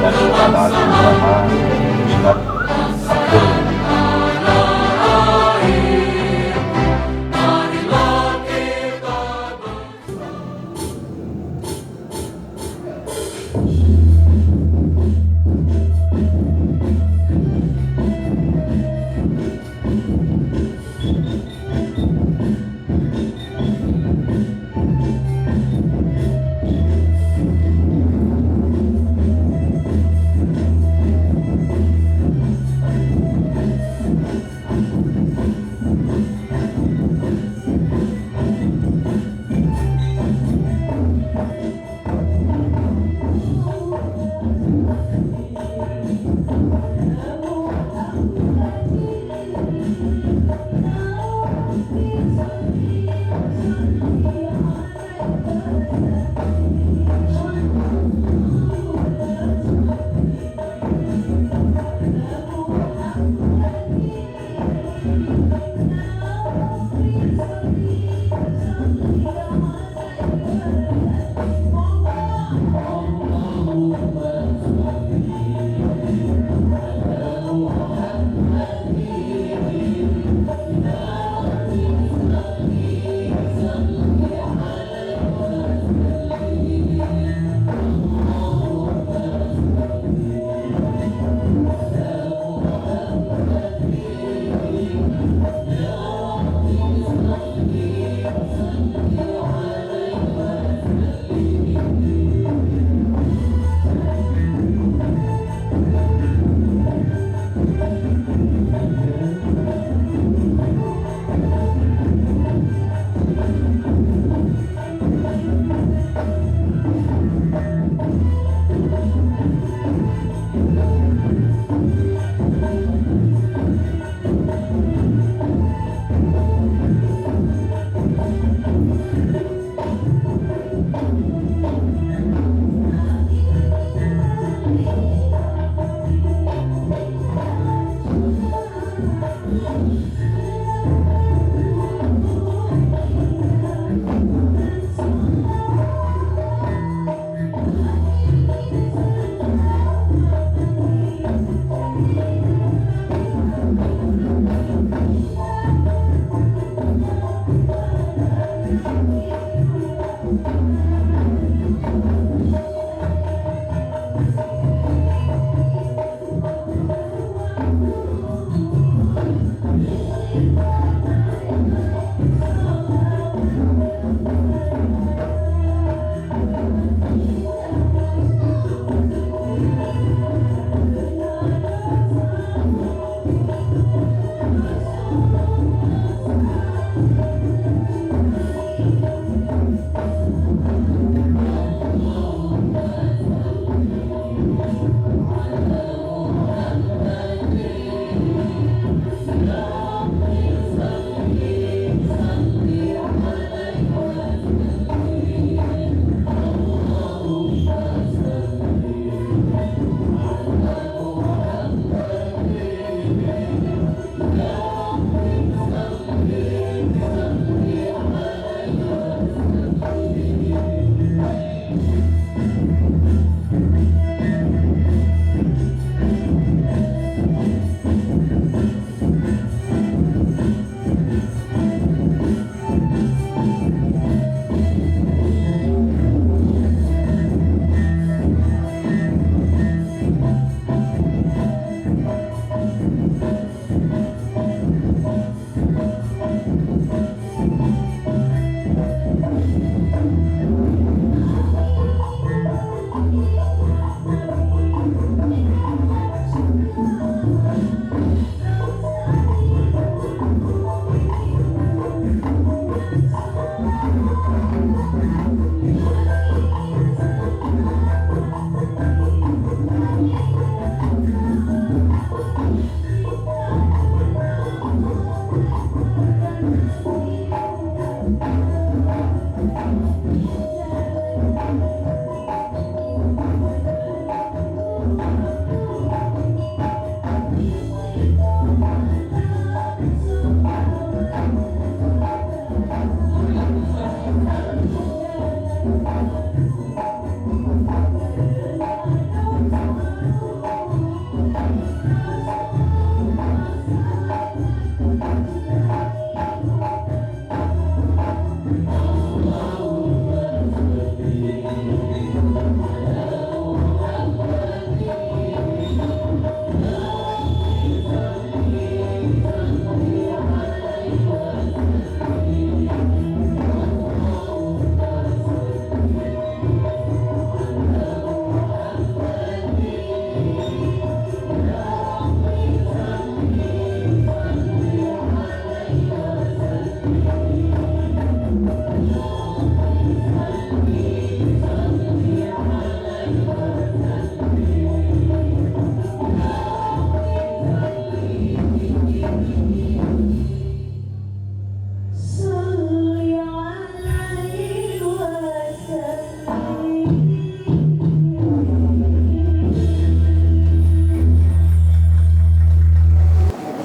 dan kepada Tuhan Ustaz Abdul.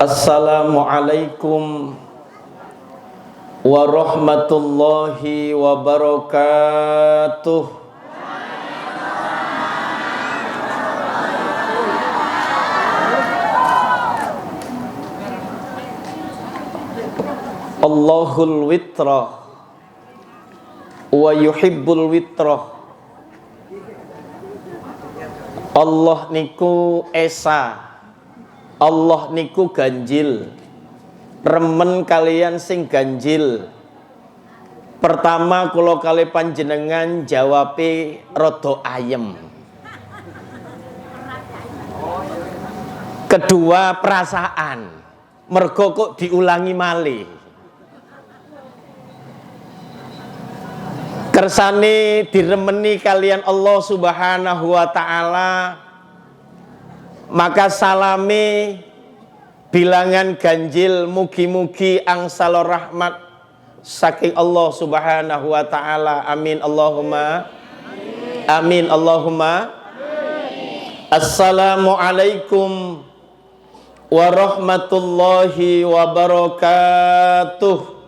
Assalamualaikum warahmatullahi wabarakatuh. Allahul witrah wa yuhibbul witrah. Allah niku esa, Allah niku ganjil, remen kalian sing ganjil. Pertama kula kali panjenengan jawabe rada ayem. Kedua perasaan, mergo kok diulangi malih. Kersane diremeni kalian Allah Subhanahu wa taala, maka salame bilangan ganjil mugi-mugi angsal rahmat saking Allah Subhanahu wa taala. Amin Allahumma amin Allahumma. Assalamualaikum warahmatullahi wabarakatuh.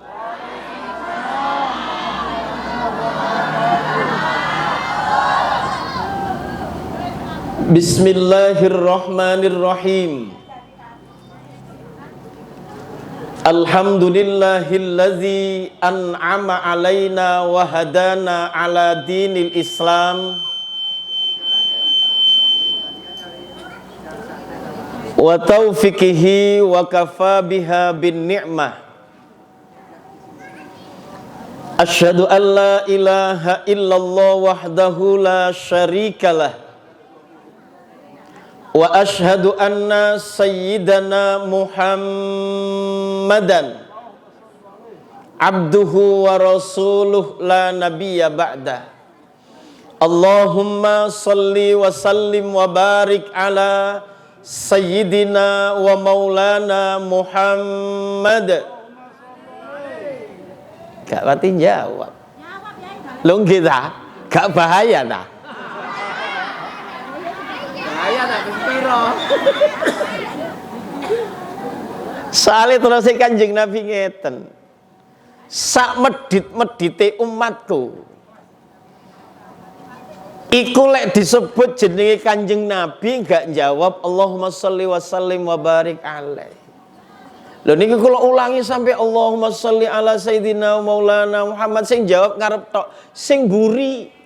Bismillahirrahmanirrahim. Alhamdulillahillazi an'ama alaina wa hadana ala dinil Islam wa taufiqihi wa kafa biha bin ni'mah. Asyhadu an la ilaha illallah wahdahu la syarikalah wa ashhadu anna sayyidana Muhammadan abduhu wa rasuluh la nabiyya ba'da. Allahumma salli wa sallim wa barik ala sayyidina wa maulana Muhammad. Gak pati jawab. Lu nggih ta? Gak bahaya ta? Soalnya terus Kanjeng Nabi ngeten, sak medit-medite umatku iku lek disebut jenenge Kanjeng Nabi gak jawab Allahumma sholli wa sallim wa barik alaih. Lho niki kula ulangi sampai Allahumma sholli ala sayyidina maulana Muhammad, sing jawab ngarep tok, sing mburi.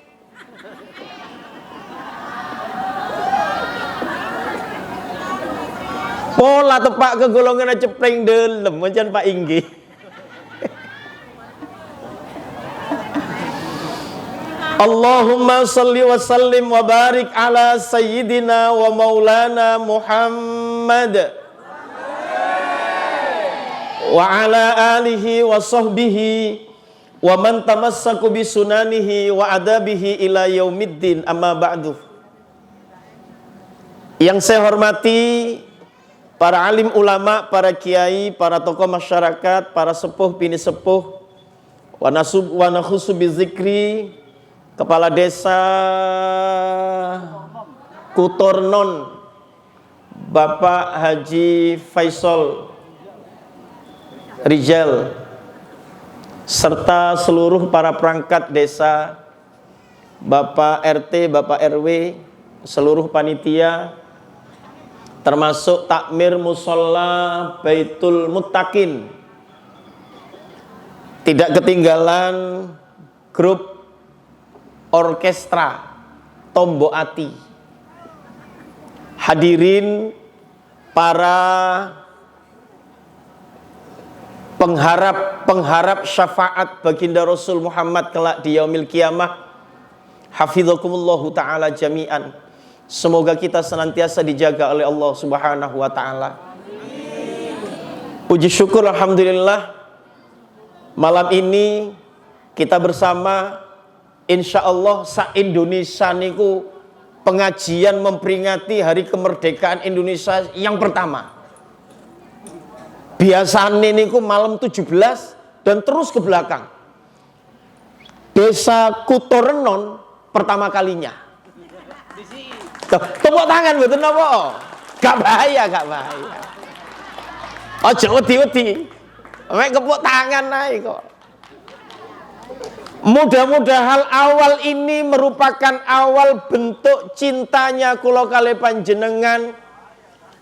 Pola tepak ke golongan cepring delem macam Pak Inggi. Allahumma salli wa sallim wa barik ala sayyidina wa maulana Muhammad wa ala alihi wa sahbihi wa man tamassaku bi sunanihi wa adabihi ila yaumiddin, amma ba'du. Yang saya hormati para alim ulama, para kiai, para tokoh masyarakat, para sepuh bini sepuh, wa nakhusu bizikri, kepala desa Kutornon Bapak Haji Faisal Rijal, serta seluruh para perangkat desa, Bapak RT, Bapak RW, seluruh panitia, termasuk takmir musola Baitul Muttaqin. Tidak ketinggalan grup orkestra Tombo Ati. Hadirin para pengharap syafaat baginda Rasul Muhammad kelak di yaumil kiamah. Hafizakumullahu ta'ala jami'an. Semoga kita senantiasa dijaga oleh Allah Subhanahu wa taala. Puji syukur alhamdulillah, malam ini kita bersama insyaallah sa Indonesia niku pengajian memperingati hari kemerdekaan Indonesia yang pertama. Biasanya niku malam 17 dan terus ke belakang. Desa Kutorenon pertama kalinya. Tepuk tangan betul napa? Gak bahaya, gak bahaya. Aja wedi-wedi. Mek kepuk tangan ae kok. Mudah-mudahan awal ini merupakan awal bentuk cintanya kula kalih panjenengan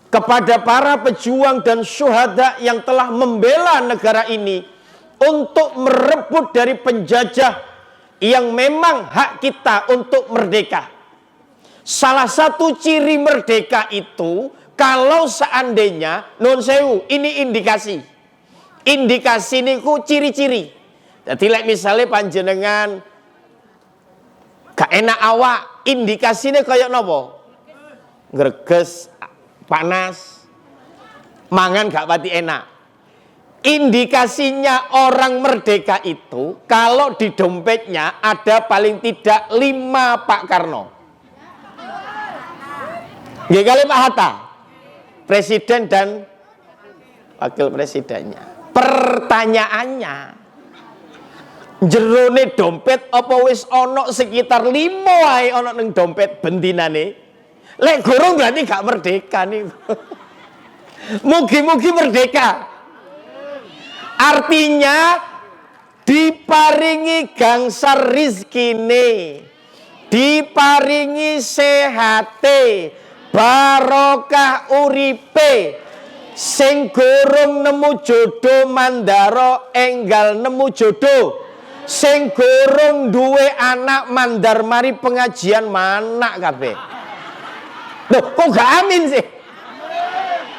kepada para pejuang dan syuhada yang telah membela negara ini untuk merebut dari penjajah yang memang hak kita untuk merdeka. Salah satu ciri merdeka itu kalau seandainya nun sewu, ini indikasi. Indikasi niku ciri-ciri. Jadi misalnya panjenengan gak enak awak, indikasinya kayak nopo? Greges, panas, mangan gak pati enak. Indikasinya orang merdeka itu kalau di dompetnya ada paling tidak 5 Pak Karno. Nggih kali Pak Hatta. Presiden dan wakil presidennya. Pertanyaannya, jerone dompet apa wis ono sekitar 5 wae ono ning dompet bendinane? Lek gorong berarti gak merdeka nih. Mugi-mugi merdeka. Artinya diparingi gangsar rizkine, diparingi sehate, barokah uripe, sing gorong nemu jodoh mandaro enggal nemu jodoh, sing gorong duwe anak mandar mari pengajian mana kabeh. Loh kok gak amin sih?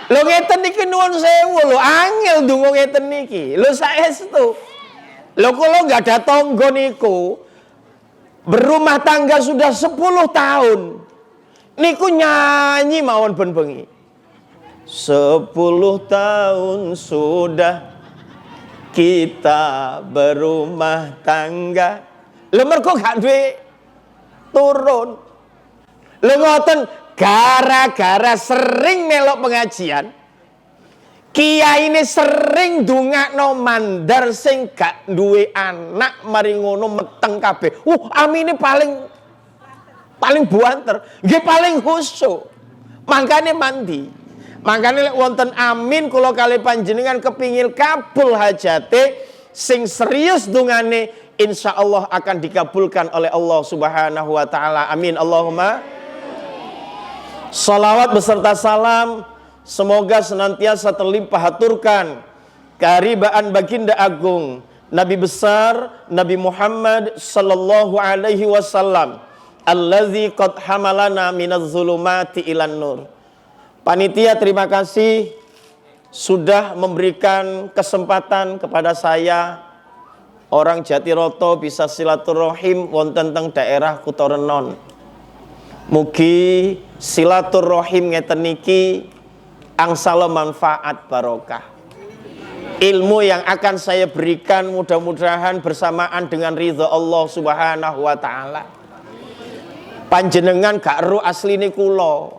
Lo ngeten niki nuwun sewu lo angel ndonga ngeten niki. Lo saestu. Lo kula enggak ada tangga niku berumah tangga sudah 10 tahun. Niku nyanyi mawon ben bengi. 10 tahun sudah kita berumah tangga. Lo mergo gak duwe turun. Lo ngoten gara-gara sering melok pengajian, kiai ini sering dungakno mandar sing gak duwe anak mari ngono meteng kabeh. Amine paling buanter, nggih paling khusyuk. Mangkane mandi. Mangkane lek wonten amin kula kalih panjenengan kepingin kabul hajate sing serius dungane insyaallah akan dikabulkan oleh Allah Subhanahu wa taala. Amin Allahumma. Salawat beserta salam semoga senantiasa terlimpah haturkan keharibaan baginda agung Nabi besar Nabi Muhammad sallallahu alaihi wasallam allazi qad hamalana minaz zulumati ilan nur. Panitia terima kasih sudah memberikan kesempatan kepada saya orang Jatiroto bisa silaturahim wonten teng daerah Kutorenon. Mugi silaturahim ngeten niki angsal manfaat barokah. Ilmu yang akan saya berikan mudah-mudahan bersamaan dengan ridha Allah Subhanahu wa taala. Panjenengan gak ero asline kula.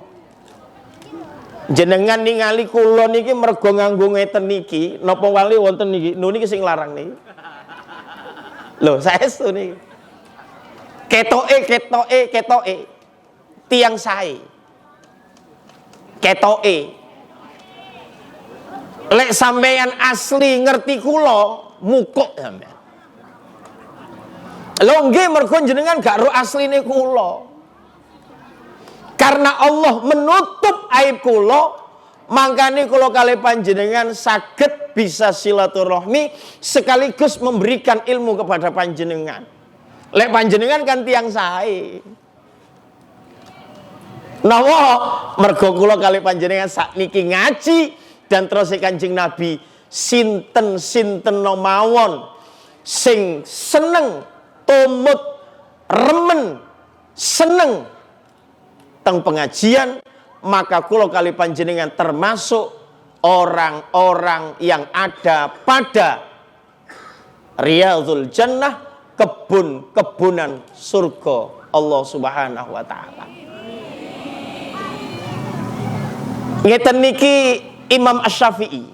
Jenengan ningali kula niki mergo nganggo ngeten niki, napa wali wonten niki? Niki sing larang niki. Lho, saestu niki. Ketoke. Tiang sae ketoke lek sampeyan asli ngerti kula mukuk sampeyan lho nggih mergo jenengan gak ro asline kula karena Allah menutup aib kula mangkane kula kalih panjenengan saged bisa silaturahmi sekaligus memberikan ilmu kepada panjenengan lek panjenengan kan tiang sae. Nawa mergo kula kali panjenengan sakniki ngaji dan terus Kanjeng Nabi sinten-sinten mawon sing seneng tumut remen seneng teng pengajian maka kula kali panjenengan termasuk orang-orang yang ada pada Riyadhul Jannah kebun-kebunan surga Allah Subhanahu wa taala. Ngeten niki Imam Asy-Syafi'i.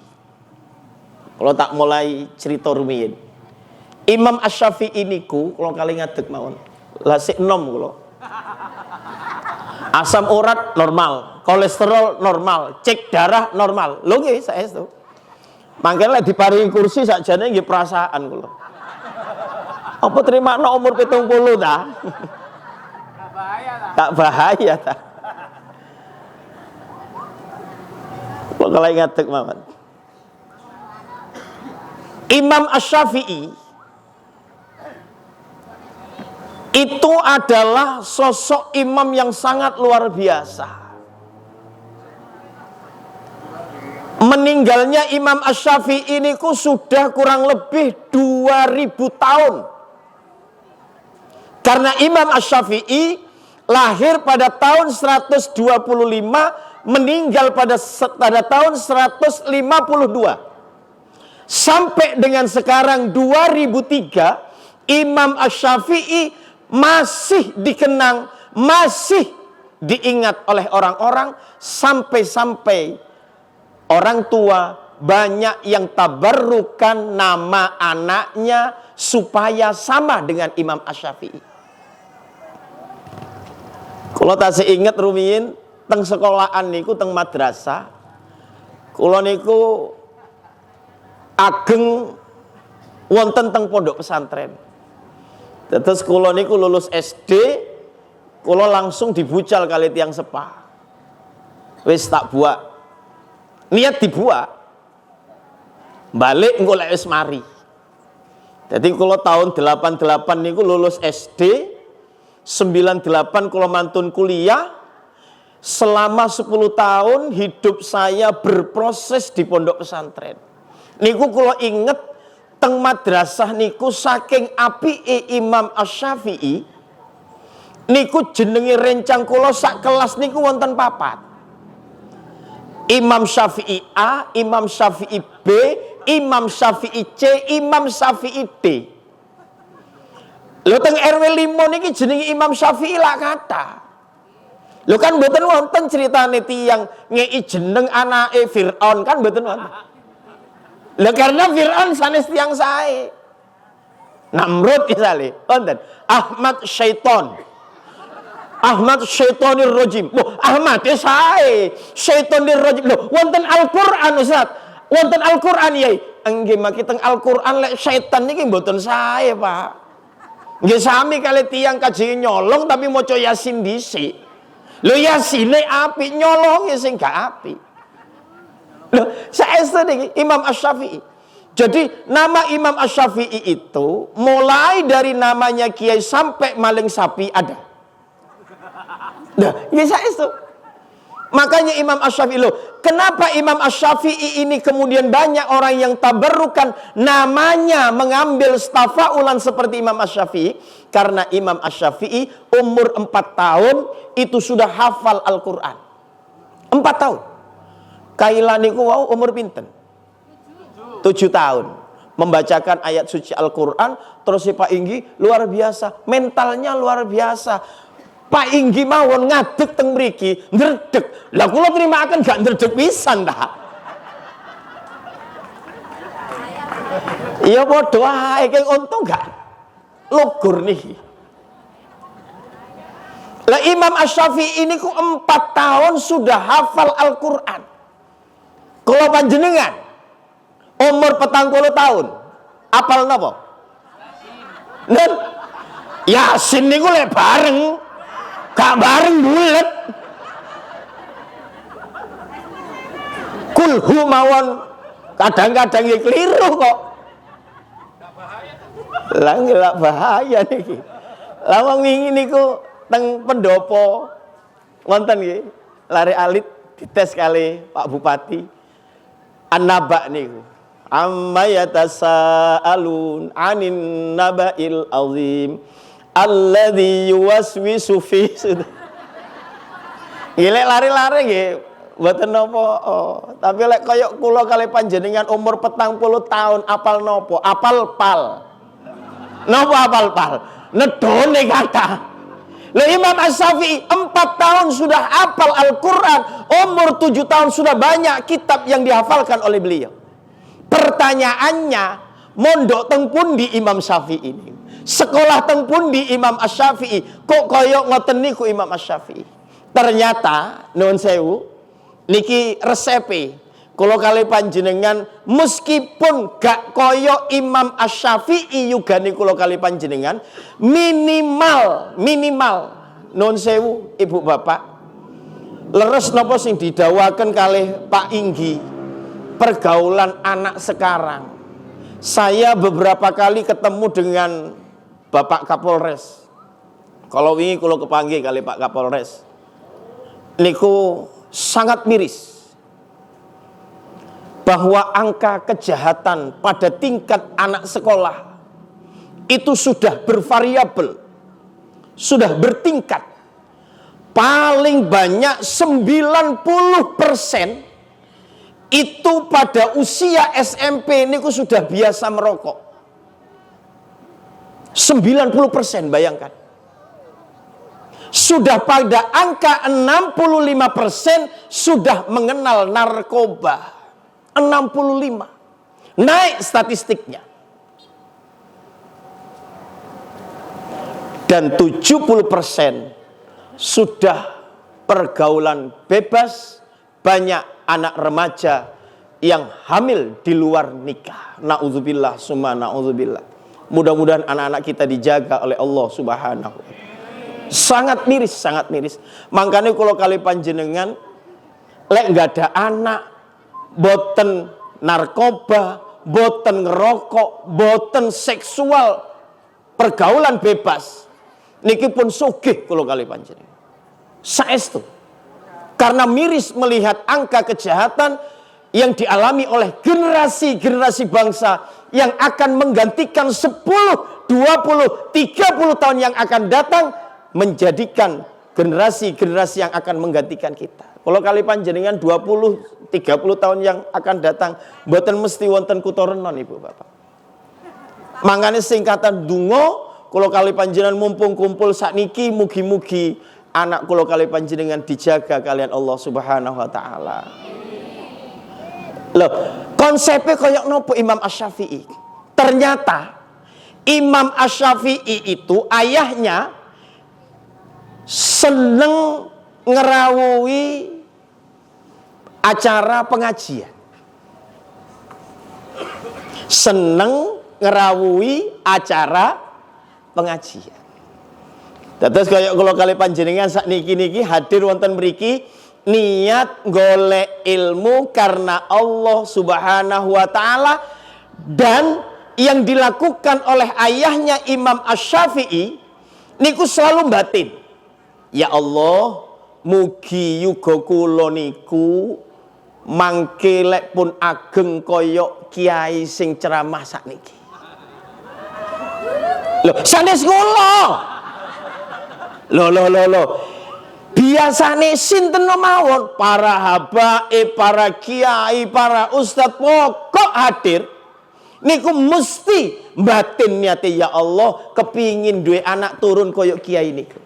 Kalau tak mulai cerita rumiyin. Imam Asy-Syafi'i niku kula kali ngadeg mawon. Lah sik enom kula. Asam urat normal, kolesterol normal, cek darah normal. Lho nggih saestu. Mangkene lek diparingi kursi sakjane nggih perasaan kula. Apa terima umur 70 ta? Tak bahaya ta. Kalau ngadeg mawon. Imam Asy-Syafi'i itu adalah sosok imam yang sangat luar biasa. Meninggalnya Imam Asy-Syafi'i ini sudah kurang lebih 2000 tahun. Karena Imam Asy-Syafi'i lahir pada tahun 125, meninggal pada tahun 152. Sampai dengan sekarang 2003, Imam Asy-Syafi'i masih dikenang, masih diingat oleh orang-orang, sampai-sampai orang tua banyak yang tabarrukan nama anaknya supaya sama dengan Imam Asy-Syafi'i. Kalau tasih ingat rumiyin teng sekolahan niku teng madrasah, kula niku ageng wonten teng pondok pesantren. Terus kula niku lulus SD, kula langsung dibucal kali tiyang sepah. Wis tak buak. Niat dibuak. Balik engko lek wis mari. Jadi kula tahun 88 niku lulus SD, 98 kula mantun kuliah. Selama 10 tahun hidup saya berproses di pondok pesantren. Niku kula inget teng madrasah niku saking apike Imam Asy-Syafi'i niku jenenge rencang kula sak kelas niku wonten 4. Imam Syafi'i A, Imam Syafi'i B, Imam Syafi'i C, Imam Syafi'i D. Lho teng RW 5 niki jenenge Imam Syafi'i lak kata. Lho kan mboten wonten critane tiyang ngei jeneng anake Firaun, kan mboten wonten. Lah karena Fir'aun sanes tiyang sae. Namrud misale, wonten Ahmad Syaiton. Ahmad Syaitonir Rajim. Loh, Ahmad ya sae. Syaitonir Rajim. Loh, wonten Al-Qur'an Ustaz. Wonten Al-Qur'an yai. Nggih maki teng Al-Qur'an lek syaitan niki mboten sae, Pak. Nggih sami kali tiyang kaji nyolong tapi maca Yasin dhisik. Lho Yasine apik, nyolonge sing gak apik. Loh, saestu niki Imam Asy-Syafi'i. Jadi nama Imam Asy-Syafi'i itu mulai dari namanya kiai sampai maling sapi ada. Nah, ini saestu. Makanya Imam Asy-Syafi'i loh, kenapa Imam Asy-Syafi'i ini kemudian banyak orang yang tabarrukan namanya mengambil stafaulan seperti Imam Asy-Syafi'i? Karena Imam Asy-Syafi'i umur 4 tahun itu sudah hafal Al-Qur'an. 4 tahun. Kaila niku wau umur pinten? 7 tahun. Membacakan ayat suci Al-Qur'an. Terus si Pak Inggi luar biasa, mentalnya luar biasa. Pak Inggi mawon ngadeg teng mriki, ndredeg. Lah kula terimaken gak ndredeg pisan ta. Iya padha ae keng untung gak lugur niki. Lah Imam Asy-Syafi'i ini ku 4 tahun sudah hafal Al-Qur'an. Kalau panjenengan umur 40 tahun, apal napa? Nen Yasin niku lek bareng, gak bareng bulet. Kulhu mawon kadang-kadang ya keliru kok. Lah nggak bahaya niki. Lah wong wingi niku teng pendopo wonten nggih, lare alit dites kali Pak Bupati. An-naba niku. Amma yatasaalun 'anin naba'il azim alladzi yuwaswisu fi sudur. Nggih lari-lari nggih mboten napa. Tapi lek kaya kula kali panjenengan umur 40 tahun apal napa? Apal pal. Napa apal pal? Nedone kata. Lah Imam Asy-Syafi'i 4 tahun sudah hafal Al-Qur'an, umur 7 tahun sudah banyak kitab yang dihafalkan oleh beliau. Pertanyaannya, mondok teng pundi Imam Syafi'i ini? Sekolah teng pundi Imam Asy-Syafi'i? Kok kaya ngoten niku Imam Asy-Syafi'i? Ternyata nuwun sewu niki resepe kula kali panjenengan meskipun gak koyo Imam Asy-Syafi'i yugane kula kali panjenengan minimal nun sewu ibu bapak leres napa sing didawaken kalih Pak Inggi pergaulan anak sekarang. Saya beberapa kali ketemu dengan Bapak Kapolres. Kalau wingi kula kepanggih kali Pak Kapolres niku sangat miris bahwa angka kejahatan pada tingkat anak sekolah itu sudah bervariabel, sudah bertingkat. Paling banyak 90% itu pada usia SMP niku sudah biasa merokok. 90% bayangkan. Sudah pada angka 65% sudah mengenal narkoba. 65. Naik statistiknya. Dan 70% sudah pergaulan bebas, banyak anak remaja yang hamil di luar nikah. Na'udzubillah summa na'udzubillah. Mudah-mudahan anak-anak kita dijaga oleh Allah Subhanahu wa ta'ala. Sangat miris, sangat miris. Makanya kalau kali panjenengan lek nggak ada anak, boten narkoba, boten ngerokok, boten seksual, pergaulan bebas, niki pun sugih kalau kali panjenengan. Saestu. Karena miris melihat angka kejahatan yang dialami oleh generasi-generasi bangsa yang akan menggantikan 10, 20, 30 tahun yang akan datang, menjadikan generasi-generasi yang akan menggantikan kita. Kalau kali panjenengan 20, 30 tahun yang akan datang, mboten mesti wonten kutorenon ibu bapak. Mangane singkatan dungo, kalau kali panjenengan mumpung kumpul sakniki, mugi-mugi anak kalau kali panjenengan dijaga kalian Allah Subhanahu wa taala. Loh, konsepnya koyok nopo Imam Asy-Syafi'i. Ternyata Imam Asy-Syafi'i itu ayahnya seneng ngerawuhi acara pengajian. Seneng ngerawuhi acara pengajian. Terus kayak kalau kali panjenengan sak niki hadir wonten mriki niat golek ilmu karena Allah Subhanahu wa taala, dan yang dilakukan oleh ayahnya Imam Asy-Syafi'i niku selalu batin. Ya Allah, mugi yuga kula niku mangke lek pun ageng koyok kiai sing ceramah sakniki. Loh, sanes kula. Loh. Biasane sinten mawon para habaib, para kiai, para ustadz pokok hadir niku mesti batin niate ya Allah kepingin duwe anak turun koyok kiai niku.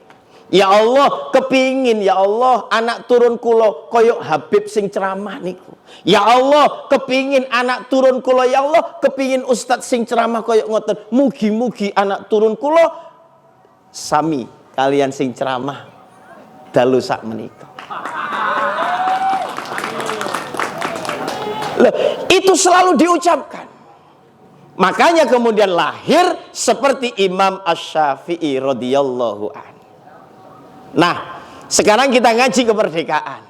Ya Allah, kepingin ya Allah anak turun kula koyok Habib sing ceramah niku. Ya Allah, kepingin anak turun kula, ya Allah, kepingin ustadz sing ceramah koyok ngoten. Mugi-mugi anak turun kula sami kalian sing ceramah dalu sak menika. Loh, itu selalu diucapkan. Makanya kemudian lahir seperti Imam Asy-Syafi'i radhiyallahu anhu. Nah, sekarang kita ngaji kemerdekaan.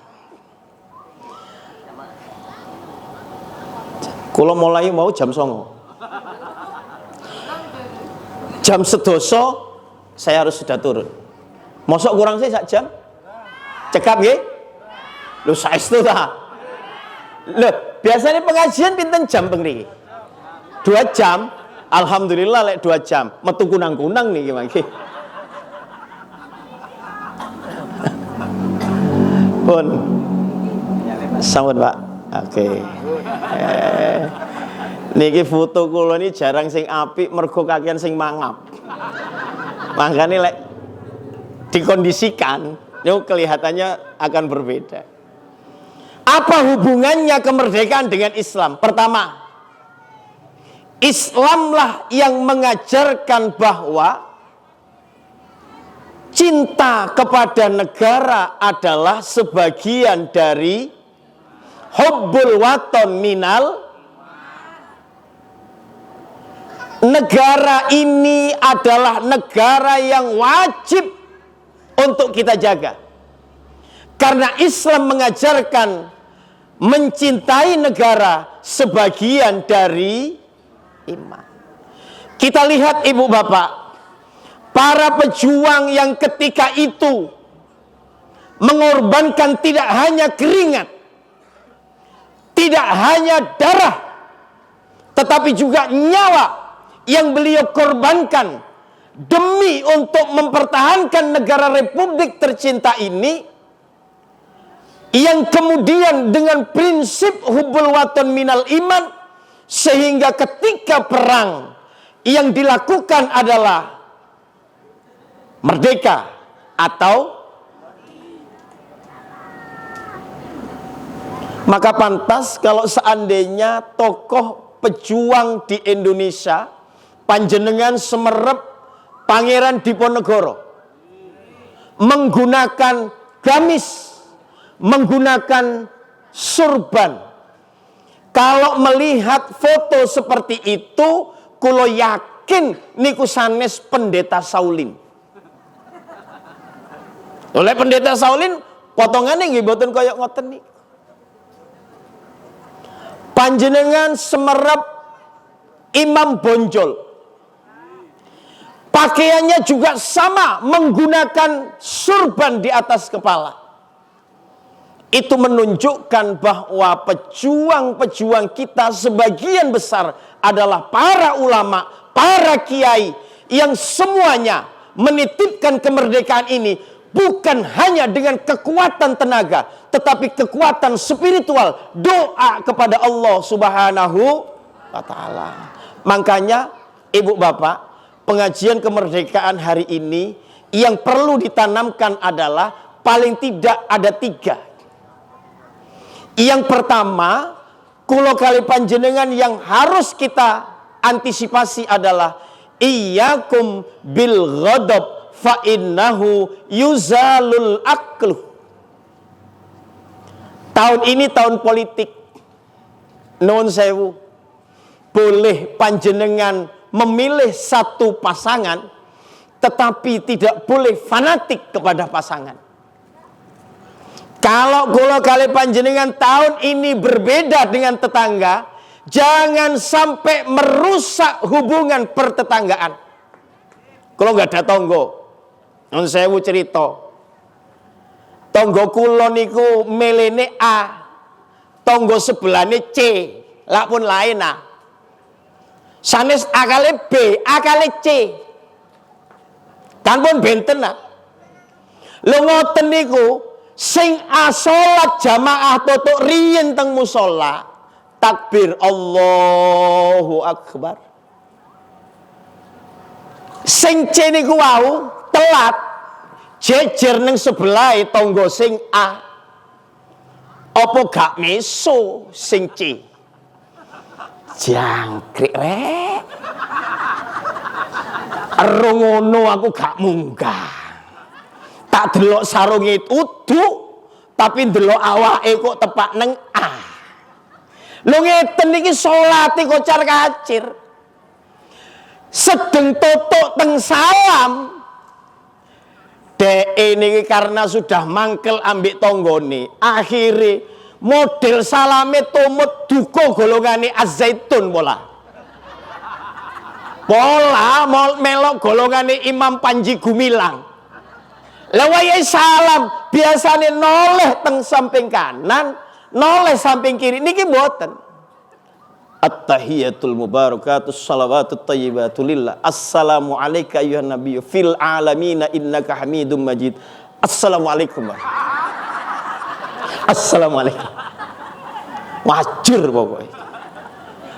Kula mulai mau jam 09.00. Jam 11.00 saya harus sudah turun. Mosok kurang sih sak jam? Cekap nggih? Lho saestu ta? Lho, biasanya pengajian pinten jam pengriki? 2 jam. Alhamdulillah lek 2 jam. Metu kunang-kunang niki mangke. Pun sampun Pak. Oke. Niki foto kula ini jarang sing apik mergo kakean sing mangap. Makanya lek dikondisikan itu kelihatannya akan berbeda. Apa hubungannya kemerdekaan dengan Islam? Pertama, Islamlah yang mengajarkan bahwa cinta kepada negara adalah sebagian dari hubbul waton minal. Negara ini adalah negara yang wajib untuk kita jaga. Karena Islam mengajarkan mencintai negara sebagian dari iman. Kita lihat ibu bapak, para pejuang yang ketika itu mengorbankan tidak hanya keringat, tidak hanya darah, tetapi juga nyawa yang beliau korbankan demi untuk mempertahankan negara Republik tercinta ini, yang kemudian dengan prinsip hubbul waton minal iman, sehingga ketika perang yang dilakukan adalah merdeka atau maka pantas kalau seandainya tokoh pejuang di Indonesia panjenengan semerep Pangeran Diponegoro menggunakan gamis, menggunakan surban. Kalau melihat foto seperti itu, kulo yakin niku sanes pendeta Saulin. Oleh pendeta Saulin potongannya nggih mboten kaya ngoten niku. Panjenengan semerep Imam Bonjol. Pakaiannya juga sama, menggunakan surban di atas kepala. Itu menunjukkan bahwa pejuang-pejuang kita sebagian besar adalah para ulama, para kiai yang semuanya menitipkan kemerdekaan ini bukan hanya dengan kekuatan tenaga, tetapi kekuatan spiritual, doa kepada Allah Subhanahu wa Ta'ala. Makanya ibu bapak, pengajian kemerdekaan hari ini yang perlu ditanamkan adalah paling tidak ada 3. Yang pertama, kulo kali panjenengan yang harus kita antisipasi adalah iyyakum bil ghadab fa innahu yuzalul aqlu. Tahun ini tahun politik. Nuwun sewu. Boleh panjenengan memilih satu pasangan, tetapi tidak boleh fanatik kepada pasangan. Kalau kula kali panjenengan tahun ini berbeda dengan tetangga, jangan sampai merusak hubungan pertetanggaan. Kalau nggak ada tonggo, non sewu cerita, tonggo kula niku melene A, tonggo sebelahnya C, lak pun lain A. Sanes akale B, akale C. Kan pun benten lah. Lho ngoten niku, sing A salat jamaah tutuk riyen teng musala, takbir Allahu Akbar. Sing C niku wau telat jejer ning sebelah tangga sing A. Apa gak meso sing C? Jangkrik rek. Ero ngono aku gak munggah. Tak delok sarunge uduk, tapi delok awake kok tepak neng A. Lho ngeten iki salate kocar kacir. Sedeng tutuk teng salam. Dek niki karena sudah mangkel ambek tanggane, akhire model salame tumut duka golongane Az-Zaitun pola melok golongane Imam Panji Gumilang. Lawai salam biasane noleh teng samping kanan, noleh samping kiri, niki mboten. At-tahiyatul mubarakatus salawatut thayyibatu lillah. Assalamu alayka ayyuhan nabiyyu fil alamin innaka hamidum majid. Assalamualaikum. Assalamualaikum. Wajur pokoknya.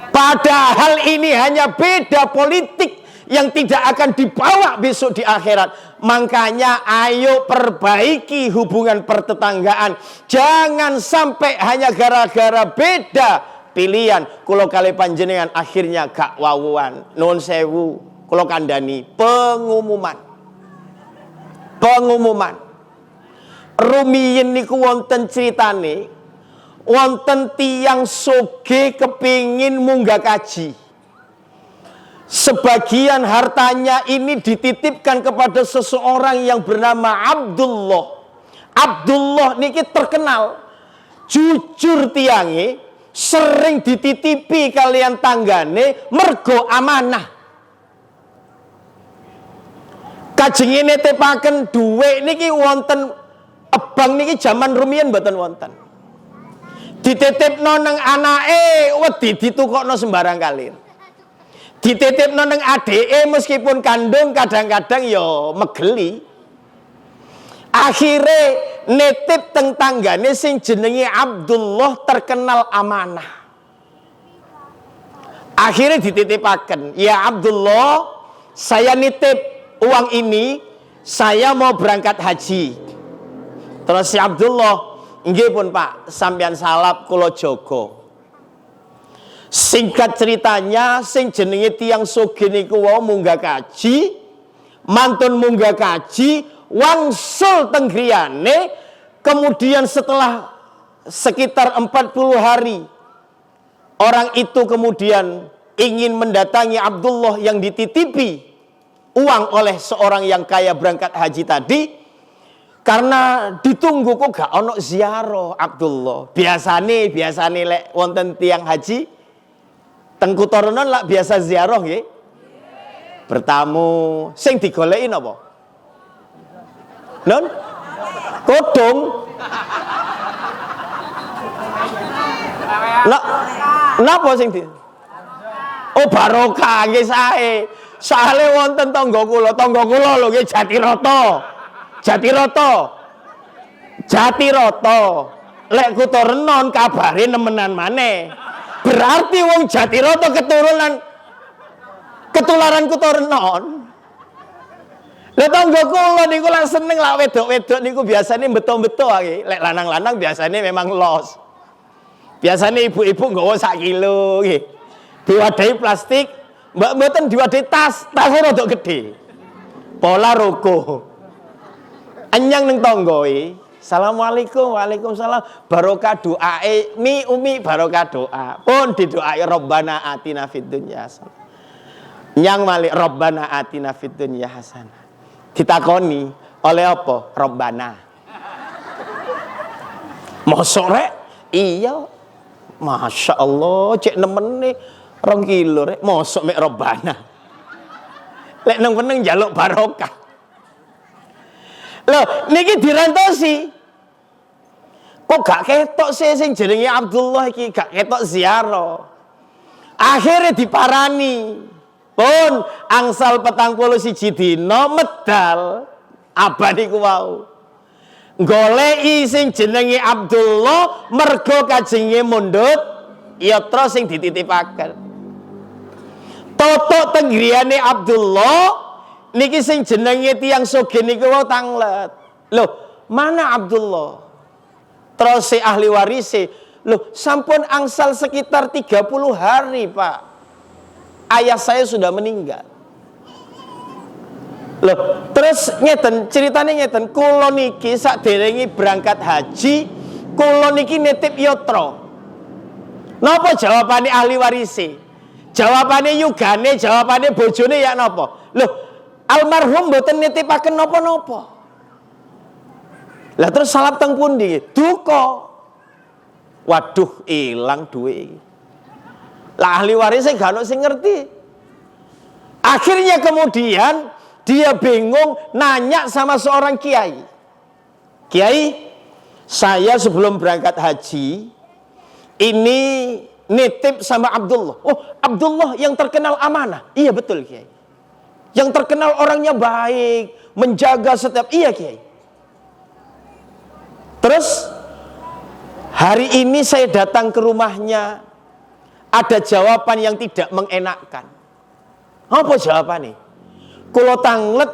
Padahal ini hanya beda politik yang tidak akan dibawa besok di akhirat. Makanya ayo perbaiki hubungan pertetanggaan. Jangan sampai hanya gara-gara beda pilihan kulo kali panjenengan akhirnya gak wawuan. Nuwun sewu, kulo kandhani pengumuman. Rumiyin niku wonten critane wonten tiyang soge kepingin munggah kaji. Sebagian hartanya ini dititipkan kepada seseorang yang bernama Abdullah. Abdullah niki terkenal jujur tiange, sering dititipi kalian tanggane mergo amanah. Kajenge nitipaken dhuwit niki wonten ebang niki jaman rumiyin mboten wonten. Dititipno nang anake wedi ditukokno sembarang kalir. Dititipno nang adike meskipun kandung kadang-kadang ya megeli. Akhire nitip teng tanggane sing jenenge Abdullah terkenal amanah. Akhirnya dititipaken, ya Abdullah, saya nitip uang ini, saya mau berangkat haji. Terus si Abdullah, nggih pun Pak, sampean salap kula jaga. Singkat ceritanya, sing jenenge tiyang sugih niku wau munggah kaji, mantun munggah kaji, wangsul teng griyane, kemudian setelah sekitar 40 hari, orang itu kemudian ingin mendatangi Abdullah yang dititipi uang oleh seorang yang kaya berangkat haji tadi, karena ditunggu kok gak ono ziarah Abdullah. Biasane lek wonten tiang haji teng Kutoronon lak biasa ziarah nggih. Bertamu, sing digoleki napa? Non? Kodong. Napa sing di? Oh barokah nggih sae. Soale wonten tangga kula lho nggih Jatiroto. Lek Kutoronon kabare nemenan maneh. Berarti wong Jatiroto ketularan Kutoronon. Lah tangga kula niku lak seneng lak wedok-wedok niku biasane beto-beto ae. Lek lanang-lanang biasane memang los. Biasane ibu-ibu nggawa 1 kilo nggih. Diwadahi plastik, mboten diwadahi tas rada gedhe. Pola roko. Anyang ning tanggae. Assalamualaikum, waalaikumsalam. Barokah doae, umi barokah doa. Pun didoai Rabbana atina fid dunya hasanah. Nyang malik Rabbana atina fid dunya hasanah. Ditakoni oleh apa? Rabbana. Mosok rek? Iya. Masya Allah, cek nemene 2 kilo rek. Mosok mek Rabbana. Lek nang peneng njaluk barokah. Loh, niki dirantosi. Kok gak ketok sing jenenge Abdullah iki gak ketok ziarah. Akhirnya diparani. Pun angsal 41 dina medal abah niku wau. Goleki sing jenenge Abdullah mergo kajenge mundhut yatra sing dititipaken. Totok tenggriane Abdullah niki sing jenenge tiyang sugih niku wau tanglet. Loh, mana Abdullah? Terus si ahli warise, loh sampun angsal sekitar 30 hari Pak. Ayah saya sudah meninggal. Loh, terus ngeten, ceritanya ngeten, kula niki sakderenge berangkat haji, kula niki nitip yatra. Napa jawabane ahli warise? Jawabane yugane, jawabane bojone ya napa? Loh, almarhum mboten nitipaken napa-napa. Lah terus salap teng pundi? Duka. Waduh, ilang duwe. Lah ahli warisnya gak ono sing ngerti. Akhirnya kemudian dia bingung nanya sama seorang kiai. Kiai, saya sebelum berangkat haji ini nitip sama Abdullah. Oh, Abdullah yang terkenal amanah. Iya betul Kiai. Yang terkenal orangnya baik, menjaga setiap. Iya Kiai. Terus hari ini saya datang ke rumahnya, ada jawaban yang tidak mengenakkan. Apa jawabannya? Kula tanglet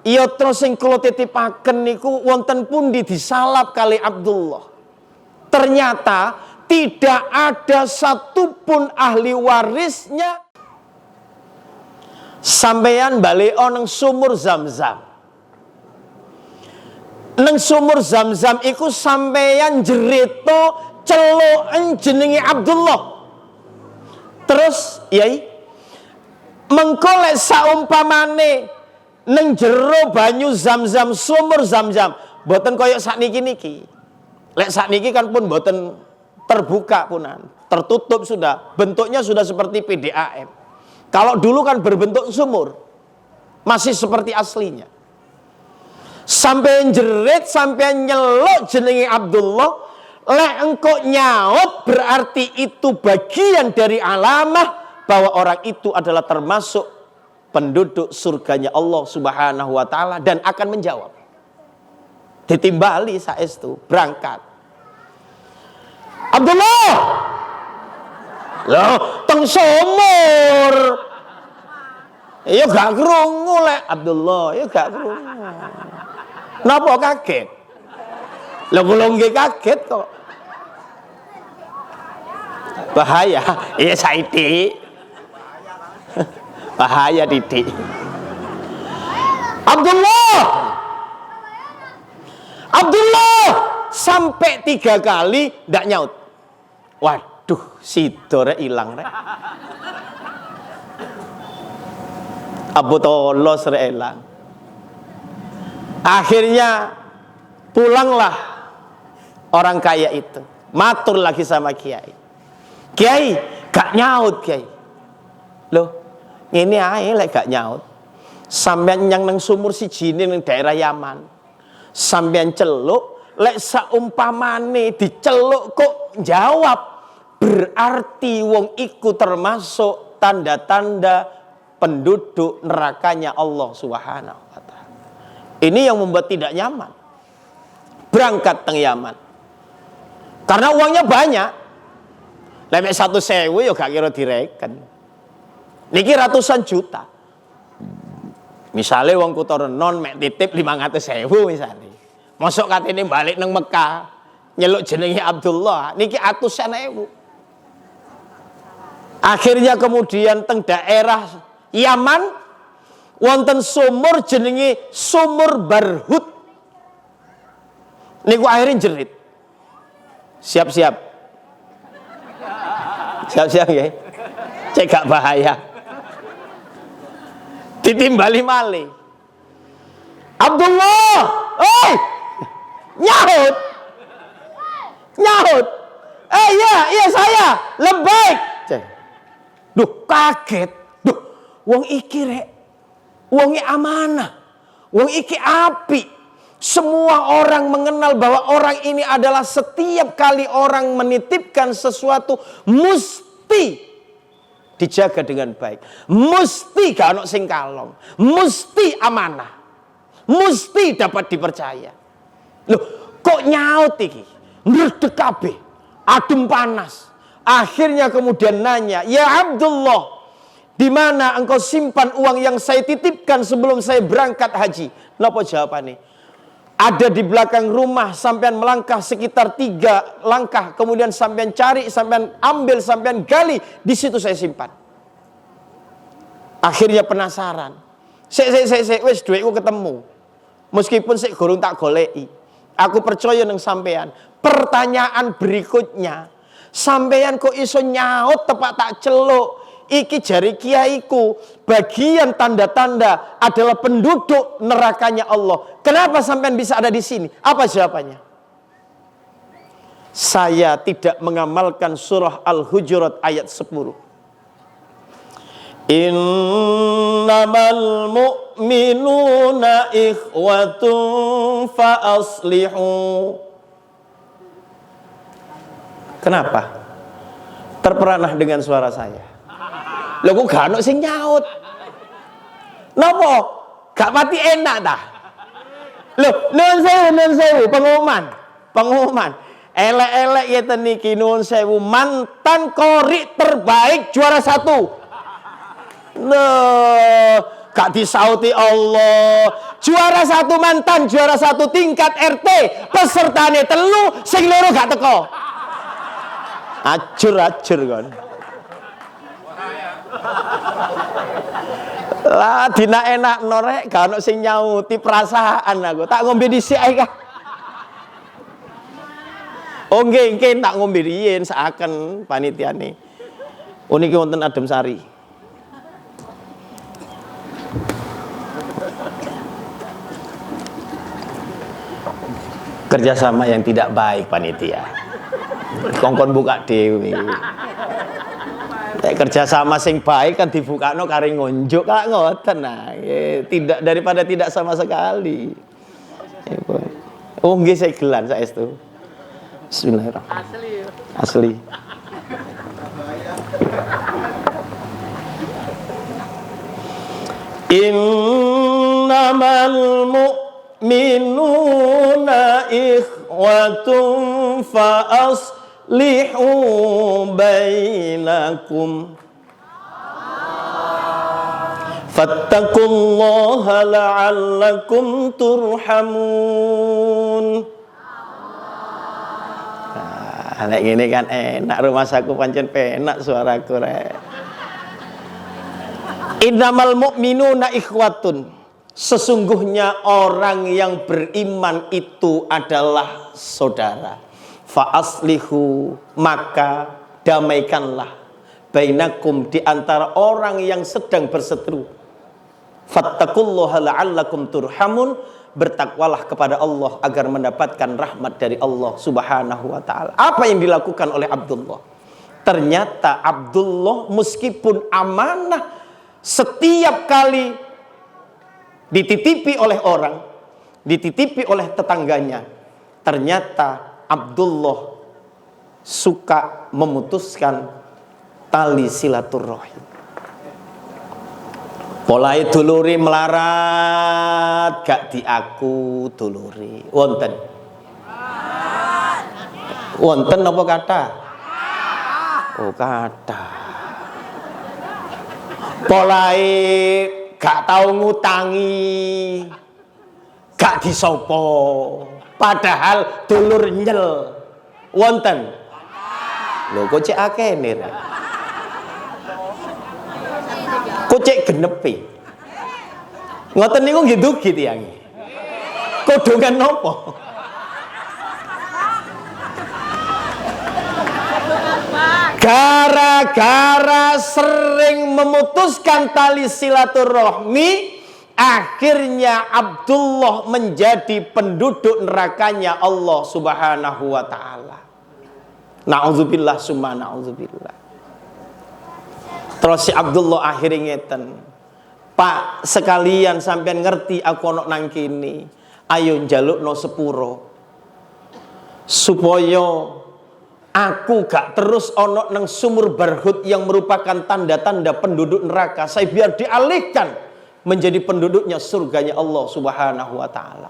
yatra sing kula titipaken niku wonten pundi disalap kali Abdullah. Ternyata tidak ada satupun ahli warisnya. Sampeyan balik nang sumur Zam-Zam. Nang sumur Zam-Zam iku sampeyan jerito celukan jenenge Abdullah. Terus yai mengko lek saumpamane neng jero banyu Zam-Zam, sumur Zam-Zam mboten kaya sakniki-niki. Lek sakniki kan pun mboten terbuka punan, tertutup sudah, bentuknya sudah seperti PDAM. Kalau dulu kan berbentuk sumur, masih seperti aslinya. Sampai jerit, sampai nyeluk jenenge Abdullah, lek engkau nyaut berarti itu bagian dari alamah bahwa orang itu adalah termasuk penduduk surganya Allah Subhanahu wa taala dan akan menjawab. Ditimbali saestu berangkat. Abdullah. Loh, teng sumur. Ya gak krungu lek Abdullah, ya gak krungu. Napa kaget? Lho kula nggih kaget kok. Bahaya, iya Saidi. Bahaya Didik. Abdullah sampai 3 kali ndak nyaut. Waduh, sidore ilang rek. Abu Tolos rek ilang. Akhirnya pulanglah orang kaya itu. Matur lagi sama Kiai. Kiai, gak nyaut Kiai. Loh, ini ae lek gak nyaut. Sampeyan nyang nang sumur siji ning daerah Yaman. Sampeyan celuk, lek saumpamane diceluk kok jawab, berarti wong iku termasuk tanda-tanda penduduk nerakanya Allah Subhanahu wa taala. Ini yang membuat tidak nyaman. Berangkat teng Yaman. Karena uangnya banyak. Lek 1.000 ya gak kira direken. Niki ratusan juta. Misalnya wong kutha Renon mek titip 500.000 misalnya. Mosok katene balik nang Mekah nyeluk jenenge Abdullah, niki atusan ewu. Akhirnya kemudian teng daerah Yaman wonten sumur jenenge Sumur Barhut. Niku akhirnya jerit. Siap-siap. Siap-siap nggih. Cek gak bahaya. Ditimbali malih. Abdullah, oi, nyaut, iya saya, lebaik. Duh kaget, wong iki rek, wongi amanah, wong iki api. Semua orang mengenal bahwa orang ini adalah setiap kali orang menitipkan sesuatu mesti dijaga dengan baik. Mesti gak ono sing kalong. Mesti amanah. Mesti dapat dipercaya. Loh, kok nyaut iki? Ngredeg kabeh. Adem panas. Akhirnya kemudian nanya, "Ya Abdullah, di mana engkau simpan uang yang saya titipkan sebelum saya berangkat haji?" Napa jawabane? Ada di belakang rumah, sampean melangkah sekitar 3 langkah, kemudian sampean cari, sampean ambil, sampean gali, di situ saya simpan. Akhirnya penasaran. Sik wis duitku ketemu. Meskipun sik gorong tak goleki. Aku percaya nang sampean. Pertanyaan berikutnya, sampean kok iso nyaut tepak tak celuk? Iki jari kiaiku, bagian tanda-tanda adalah penduduk nerakanya Allah. Kenapa sampean bisa ada di sini? Apa jawabannya? Saya tidak mengamalkan surah Al-Hujurat ayat 10. Innamal mu'minuna ikhwatun fa aslihu. Kenapa? Terperanah dengan suara saya. Lho kok gak ono sing nyaut. Napa? Gak pati enak dah. Lho, nuwun sewu pengumuman. Elek-elek ngeten niki nuwun sewu, mantan kori terbaik juara 1. Loh, gak disauti Allah. Juara 1 mantan, juara 1 tingkat RT, pesertane 3, sing loro gak teko. Ajur kan. Lah dina enak norek gak ono sing nyauti perasaan aku. Tak ngombe dhisik ae kah. Oh nggih tak ngombe riyin seakan panitiane. Oh niki wonten adem sari. Kerjasama yang tidak baik panitia. Kongkon buka dewi. Kerjasama sing baik kan dibukakno kare ngonjuk kak ngoten nah. Tidak daripada tidak sama sekali. Oh nggih segelan saestu. Bismillahirrahmanirrahim. Asli. Innamal mu'minuna ikhwatun fa aslihu bainakum fattaqullaha la'allakum turhamun. Nek ngene kan enak, rumah saku pancen penak suaraku rek. Innamal mu'minuna ikhwatun. Sesungguhnya orang yang beriman itu adalah saudara. Fa aslihu, maka damaikanlah bainakum, di antara orang yang sedang berseteru. Fattaqullaha la'allakum turhamun, bertakwalah kepada Allah agar mendapatkan rahmat dari Allah Subhanahu wa taala. Apa yang dilakukan oleh Abdullah? Ternyata Abdullah meskipun amanah setiap kali dititipi oleh orang, dititipi oleh tetangganya, ternyata Abdullah suka memutuskan tali silaturahim. Mulai duluri melarat gak diaku duluri. Wonten. Wonten apa kata? Oh kata. Mulai gak tahu ngutangi, gak disopo, padahal dulur nyel. Wonten. Lho kok cek akeh nir. Kok cek genepi. Ngoten niku nggih dugi tiyange. Kodongan nopo? Gara-gara sering memutuskan tali silaturahmi, akhirnya Abdullah menjadi penduduk nerakanya Allah Subhanahu wa taala. Na'udzubillah summa na'udzubillah. Terus si Abdullah akhirnya ngeten, Pak sekalian sampean ngerti aku ono nang kini, ayo njalukno sepuro supaya aku gak terus ono nang sumur barhut yang merupakan tanda-tanda penduduk neraka. Saya biar dialihkan menjadi penduduknya surganya Allah Subhanahu wa taala.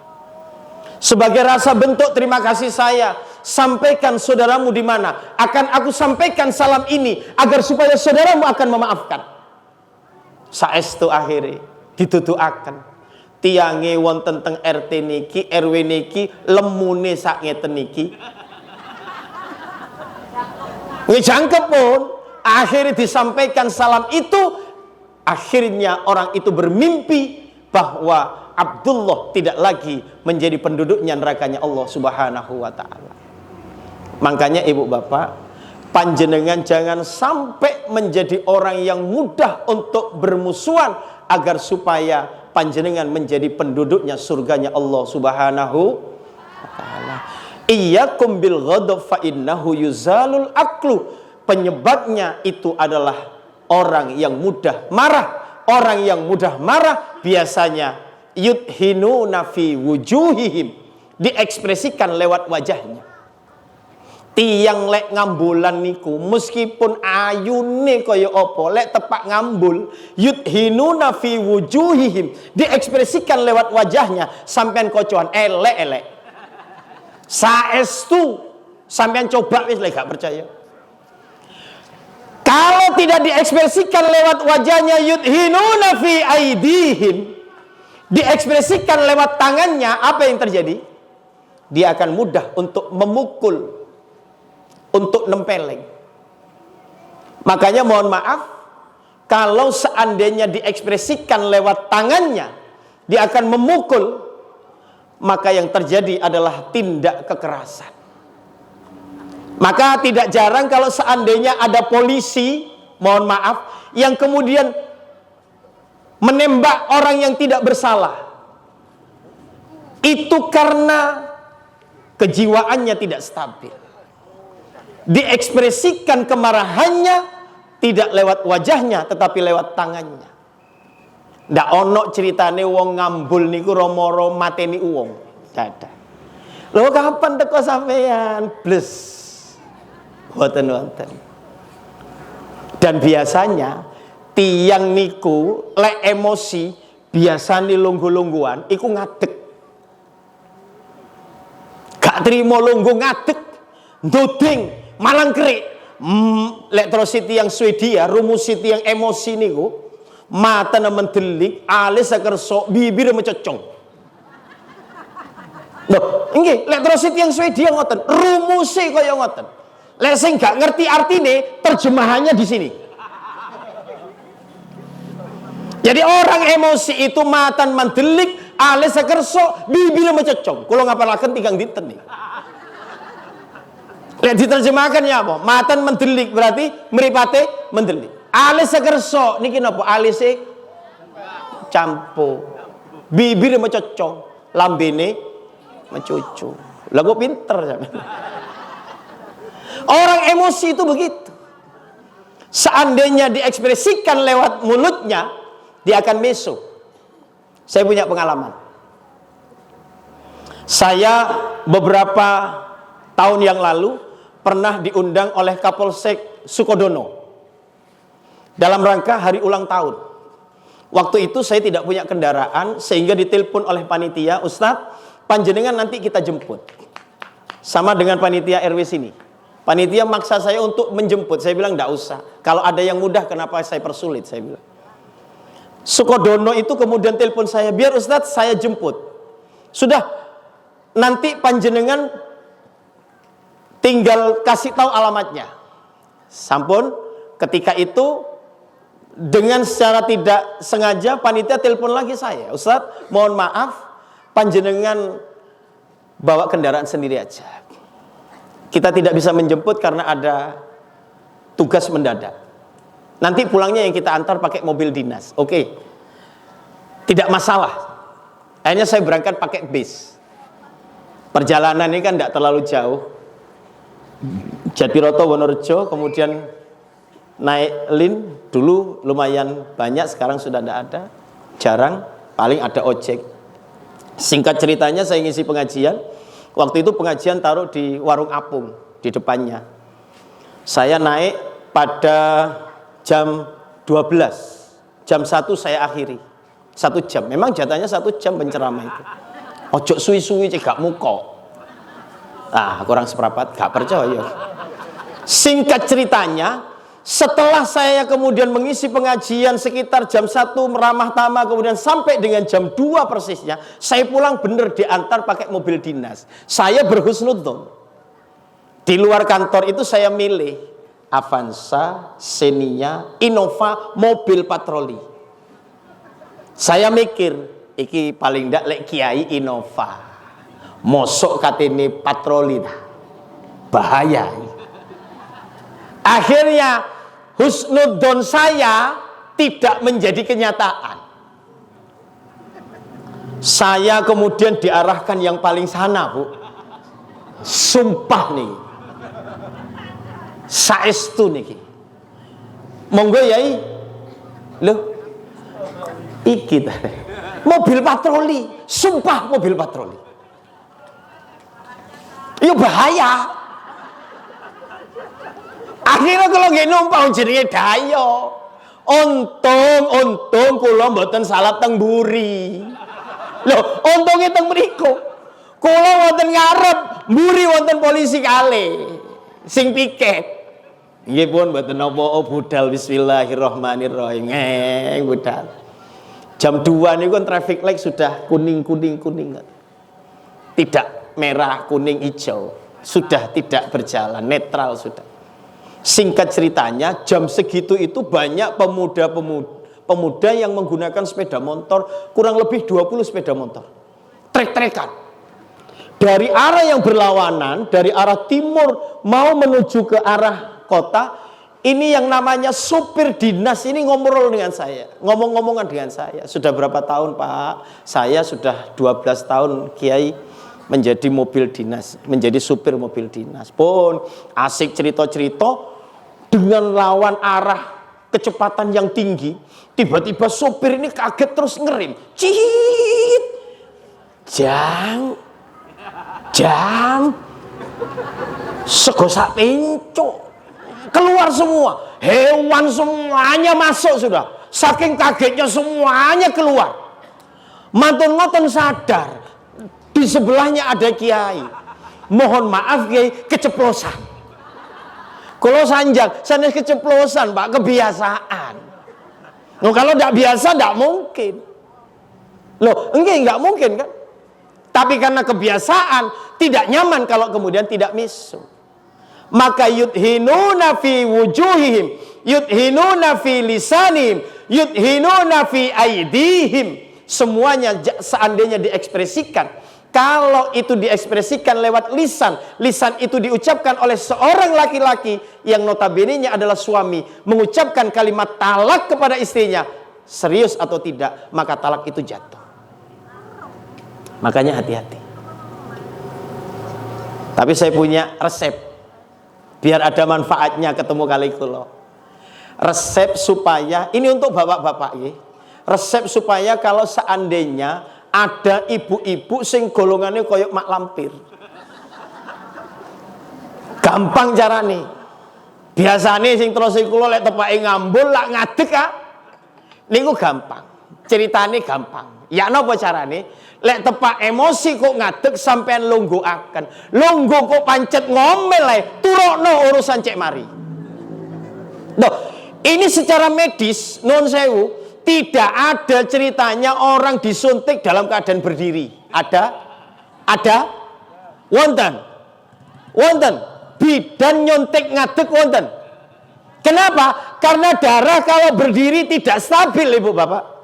Sebagai rasa bentuk terima kasih saya, sampaikan saudaramu di mana. Akan aku sampaikan salam ini agar supaya saudaramu akan memaafkan. Saestu akhirnya dituduhaken. Tiange wonten teng RT niki, RW niki lemune sak ngeten niki. Ngejangkep pun akhirnya disampaikan salam itu. Akhirnya orang itu bermimpi bahwa Abdullah tidak lagi menjadi penduduknya nerakanya Allah Subhanahu wa taala. Makanya ibu bapak, panjenengan jangan sampai menjadi orang yang mudah untuk bermusuhan agar supaya panjenengan menjadi penduduknya surganya Allah Subhanahu wa taala. Iyyakum bil ghadab fa innahu yuzalul aqlu. Penyebabnya itu adalah orang yang mudah marah. Orang yang mudah marah biasanya yudhinuna fi wujuhihim, diekspresikan lewat wajahnya. Tiang lek ngambulan niku meskipun ayune kaya apa, lek tepak ngambul yudhinuna fi wujuhihim, diekspresikan lewat wajahnya. Sampean kocoan elek-elek saestu, sampean coba wis lek gak percaya. Kalau tidak diekspresikan lewat wajahnya yudhinuna fi aidihim, diekspresikan lewat tangannya, apa yang terjadi? Dia akan mudah untuk memukul, untuk nempeleng. Makanya mohon maaf, kalau seandainya diekspresikan lewat tangannya, dia akan memukul, maka yang terjadi adalah tindak kekerasan. Maka tidak jarang kalau seandainya ada polisi, mohon maaf, yang kemudian menembak orang yang tidak bersalah, itu karena kejiwaannya tidak stabil. Diekspresikan kemarahannya tidak lewat wajahnya, tetapi lewat tangannya. Ndak ono ceritane wong ngambul niku romoro mateni wong. Ada. Lho kapan teko sampean? Bles. Wonten. Dan biasanya tiang niku lek emosi biasane lungguh-lungguhan iku ngadeg. Gak trimo lungguh ngadeg, nduding, malang kerik. Lek terus tiang Swedia, rumus tiang emosi niku, mata mendelik, alis sakerso, bibir mencocong. Loh, nggih, lek terus tiang Swedia ngoten, rumuse kaya ngoten. Lek sing gak ngerti artine, terjemahannya di sini. Jadi orang emosi itu matan mendelik, alis sakerso, bibir mencocong. Kula ngapalaken tigang dinten nih. Lek diterjemahkan ya apa? Matan mendelik berarti mripate mendelik. Alis sakerso niki napa? Alise campo. Bibir mencocong, lambene mencucu. Lah kok pinter sampean. Orang emosi itu begitu. Seandainya diekspresikan lewat mulutnya, dia akan meso. Saya punya pengalaman. Saya beberapa tahun yang lalu pernah diundang oleh Kapolsek Sukodono dalam rangka hari ulang tahun. Waktu itu saya tidak punya kendaraan sehingga ditelepon oleh panitia, Ustadz, panjenengan nanti kita jemput. Sama dengan panitia RW sini. Panitia maksa saya untuk menjemput. Saya bilang enggak usah. Kalau ada yang mudah kenapa saya persulit, saya bilang. Sukodono itu kemudian telepon saya, biar Ustadz saya jemput. Sudah, nanti panjenengan tinggal kasih tahu alamatnya. Sampun, ketika itu dengan secara tidak sengaja panitia telepon lagi saya. Ustadz, mohon maaf, panjenengan bawa kendaraan sendiri aja. Kita tidak bisa menjemput karena ada tugas mendadak. Nanti pulangnya yang kita antar pakai mobil dinas. Oke. Tidak masalah. Akhirnya saya berangkat pakai bis. Perjalanan ini kan tidak terlalu jauh. Jatiroto, Wonorejo, kemudian naik lin. Dulu lumayan banyak, sekarang sudah tidak ada. Jarang, paling ada ojek. Singkat ceritanya saya ngisi pengajian. Waktu itu pengajian taruh di warung apung di depannya. Saya naik pada jam 12. Jam 1 saya akhiri. 1 jam. Memang jatahnya 1 jam penceramah itu. Ojo suwi-suwi cegak muka. Ah, kurang seperempat, gak percaya. Singkat ceritanya, setelah saya kemudian mengisi pengajian sekitar jam 1 meramah tamah, kemudian sampai dengan jam 2 persisnya, saya pulang bener diantar pakai mobil dinas. Saya berhusnudzon. Di luar kantor itu saya milih Avanza, Xenia, Innova, mobil patroli. Saya mikir, iki paling ndak lek kiai Innova. Mosok katene patroli dah. Bahaya. Akhirnya husnudzon saya tidak menjadi kenyataan. Saya kemudian diarahkan yang paling sana, Bu. Sumpah nih. Saestu niki. Monggo Yai. Loh. Iki ta. Mobil patroli, sumpah mobil patroli. Yo bahaya. Akhirnya kalau nggak numpang jenenge dayo. Untung kula mboten salah teng mburi. Loh, untunge teng mriku. Kula wonten ngarep, mburi wonten polisi kalih sing piket. Nggih pun mboten napa budal bismillahirrahmanirrahim. Budal. Jam 2 niku traffic light sudah kuning. Tidak merah, kuning, hijau. Sudah tidak berjalan, netral sudah. Singkat ceritanya, jam segitu itu banyak pemuda yang menggunakan sepeda motor, kurang lebih 20 sepeda motor. Trek-trekan. dari arah yang berlawanan, dari arah timur mau menuju ke arah kota. Ini yang namanya supir dinas ini ngobrol dengan saya, ngomong-ngomongan dengan saya. Sudah berapa tahun Pak? Saya sudah 12 tahun Kiai menjadi mobil dinas, menjadi supir mobil dinas. Pun asik cerita-cerita dengan lawan arah kecepatan yang tinggi. Tiba-tiba supir ini kaget terus ngerim. Cihit. Jam. Sego sak pincuk. Keluar semua, hewan semuanya masuk sudah. Saking kagetnya semuanya keluar. Mantun-mantun sadar, di sebelahnya ada kiai. Mohon maaf Kiai, keceplosan. Kalau sanjang, sana keceplosan Pak, kebiasaan. Loh, kalau tidak biasa tidak mungkin. Loh, enggak mungkin kan? Tapi karena kebiasaan, tidak nyaman kalau kemudian tidak misu. Maka yudhinuna fi wujuhihim, yudhinuna fi lisanihim, yudhinuna fi aidihim. Semuanya seandainya diekspresikan, kalau itu diekspresikan lewat lisan, lisan itu diucapkan oleh seorang laki-laki yang notabene-nya adalah suami, mengucapkan kalimat talak kepada istrinya, serius atau tidak, maka talak itu jatuh. Makanya hati-hati. Tapi saya punya resep biar ada manfaatnya ketemu kali kulo. Resep supaya, ini untuk bapak-bapak ya. Resep supaya kalau seandainya ada ibu-ibu sing golongannya koyok mak lampir. Gampang carane. Biasane sing terus kulo lek tepake ngambul lak ngadeg ah. Niku gampang. Ceritane gampang. Ya napa carane? Lek tepak emosi kok ngadeg sampean lungguhaken. Lungguh kok pancet ngomel ae, turokno urusan cek mari. Loh, ini secara medis non sewu tidak ada ceritanya orang disuntik dalam keadaan berdiri. Ada? Ada? Wonten. Bidan nyuntik ngadeg wonten. Kenapa? Karena darah kalau berdiri tidak stabil Ibu Bapak.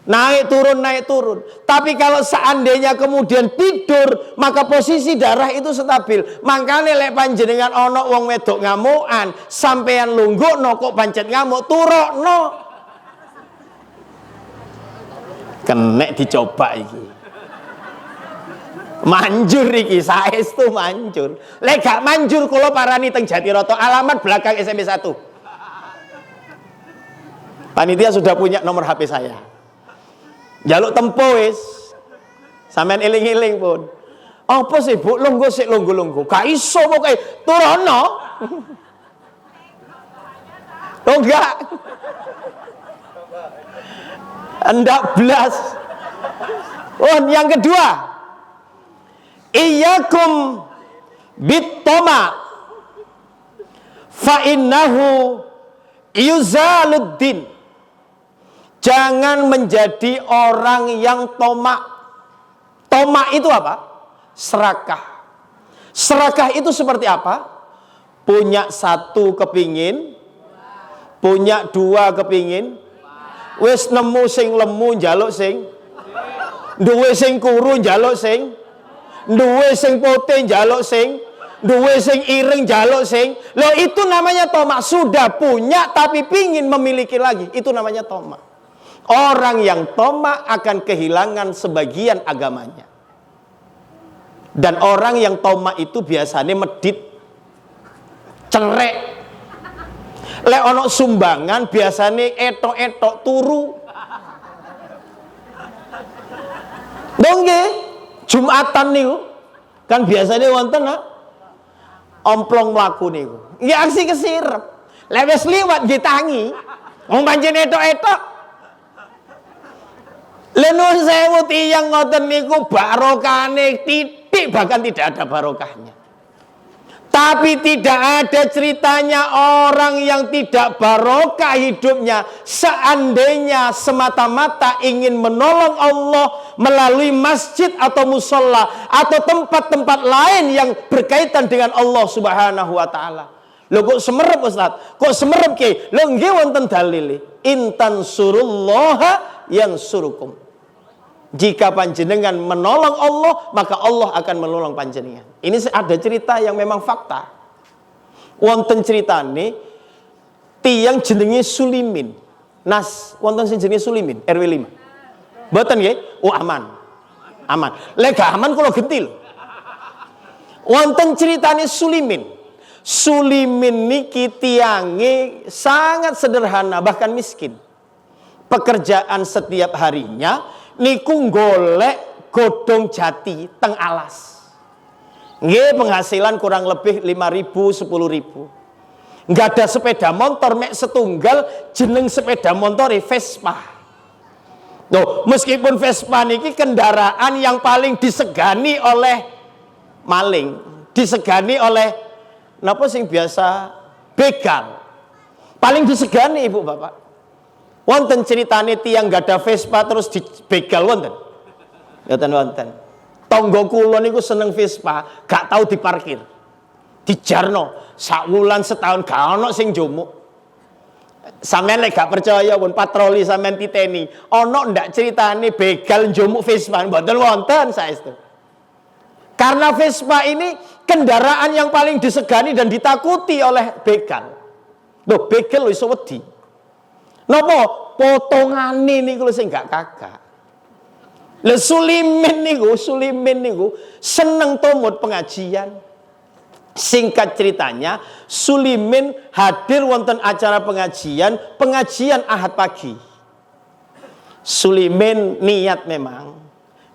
Naik turun. Tapi kalau seandainya kemudian tidur, maka posisi darah itu stabil. Makanya lek panjenengan ono wong wedok ngamukan, sampean lunggukno kok pancet ngamuk, turokno. Kenek dicoba iki. Manjur iki, saestu manjur. Lek gak manjur kula parani teng Jatiroto, alamat belakang SMP 1. Panitia sudah punya nomor HP saya. Jaluk tempo wis. Sampean eling-eling pun. Apa sih Bu? Lungguh sik lungguh. Gak iso pokoke turono. Oh enggak. Endak blas. Oh, yang kedua. Iyyakum bittama fa innahu yuzaluddin. Jangan menjadi orang yang tomak. Tomak itu apa? Serakah. Serakah itu seperti apa? Punya satu kepingin, punya dua kepingin, wis nemu sing lemu njaluk sing, duwe sing kuru njaluk sing, duwe sing putih njaluk sing, duwe sing ireng njaluk sing. Loh, itu namanya tomak. Sudah punya tapi pingin memiliki lagi. Itu namanya tomak. Orang yang tomak akan kehilangan sebagian agamanya. Dan orang yang tomak itu biasanya medit, cerek. Lek ono sumbangan biasanya etok-etok turu. Dongge, Jumatan niku kan biasanya wonten omplong mlaku niku. Ya aksi kesirep. Lek wis liwat ditangi, wong pancen etok-etok. Lenun sewu tiyang ngoten niku barokahane titik, bahkan tidak ada barokahnya. Tapi tidak ada ceritanya orang yang tidak barokah hidupnya seandainya semata-mata ingin menolong Allah melalui masjid atau musola atau tempat-tempat lain yang berkaitan dengan Allah Subhanahu wa taala. Lho kok semerep Ustaz? Kok semerep Ki? Lho nggih wonten dalile. Intan surullaha yang surukum. Jika panjenengan menolong Allah, maka Allah akan menolong panjenengan. Ini ada cerita yang memang fakta. Wonten ceritane tiyang jenenge Sulimin. Nas, wonten sing jenenge Sulimin, RW 5. Mboten nggih? Oh aman. Aman. Lek gak aman kula genti lho. Wonten ceritane Sulimin. Sulimin niki tiyange sangat sederhana, bahkan miskin. Pekerjaan setiap harinya niku golek godhong jati teng alas. Nggih penghasilan kurang lebih 5.000 10.000. Nggak ada sepeda motor mek setunggal, jeneng sepeda motor Vespa. Loh, meskipun Vespa niki kendaraan yang paling disegani oleh maling, disegani oleh napa sing biasa begal. Paling disegani Ibu Bapak. Wonten ceritane tiyang gada Vespa terus dibegal wonten? Mboten wonten. Tangga kula niku seneng Vespa, gak tahu diparkir. Dijarno sak wulan setahun gak ono sing njumuk. Sampeyan lek gak percaya pun patroli sampeyan titeni. Ono ndak ceritane begal njumuk Vespa? Mboten wonten saestu. Karena Vespa ini kendaraan yang paling disegani dan ditakuti oleh begal. Loh, begal lho iso wedi. Napa potongane niku sing gak kagak. Lah Sulimin niku seneng tumut pengajian. Singkat ceritanya, Sulimin hadir wonten acara pengajian Ahad pagi. Sulimin niat memang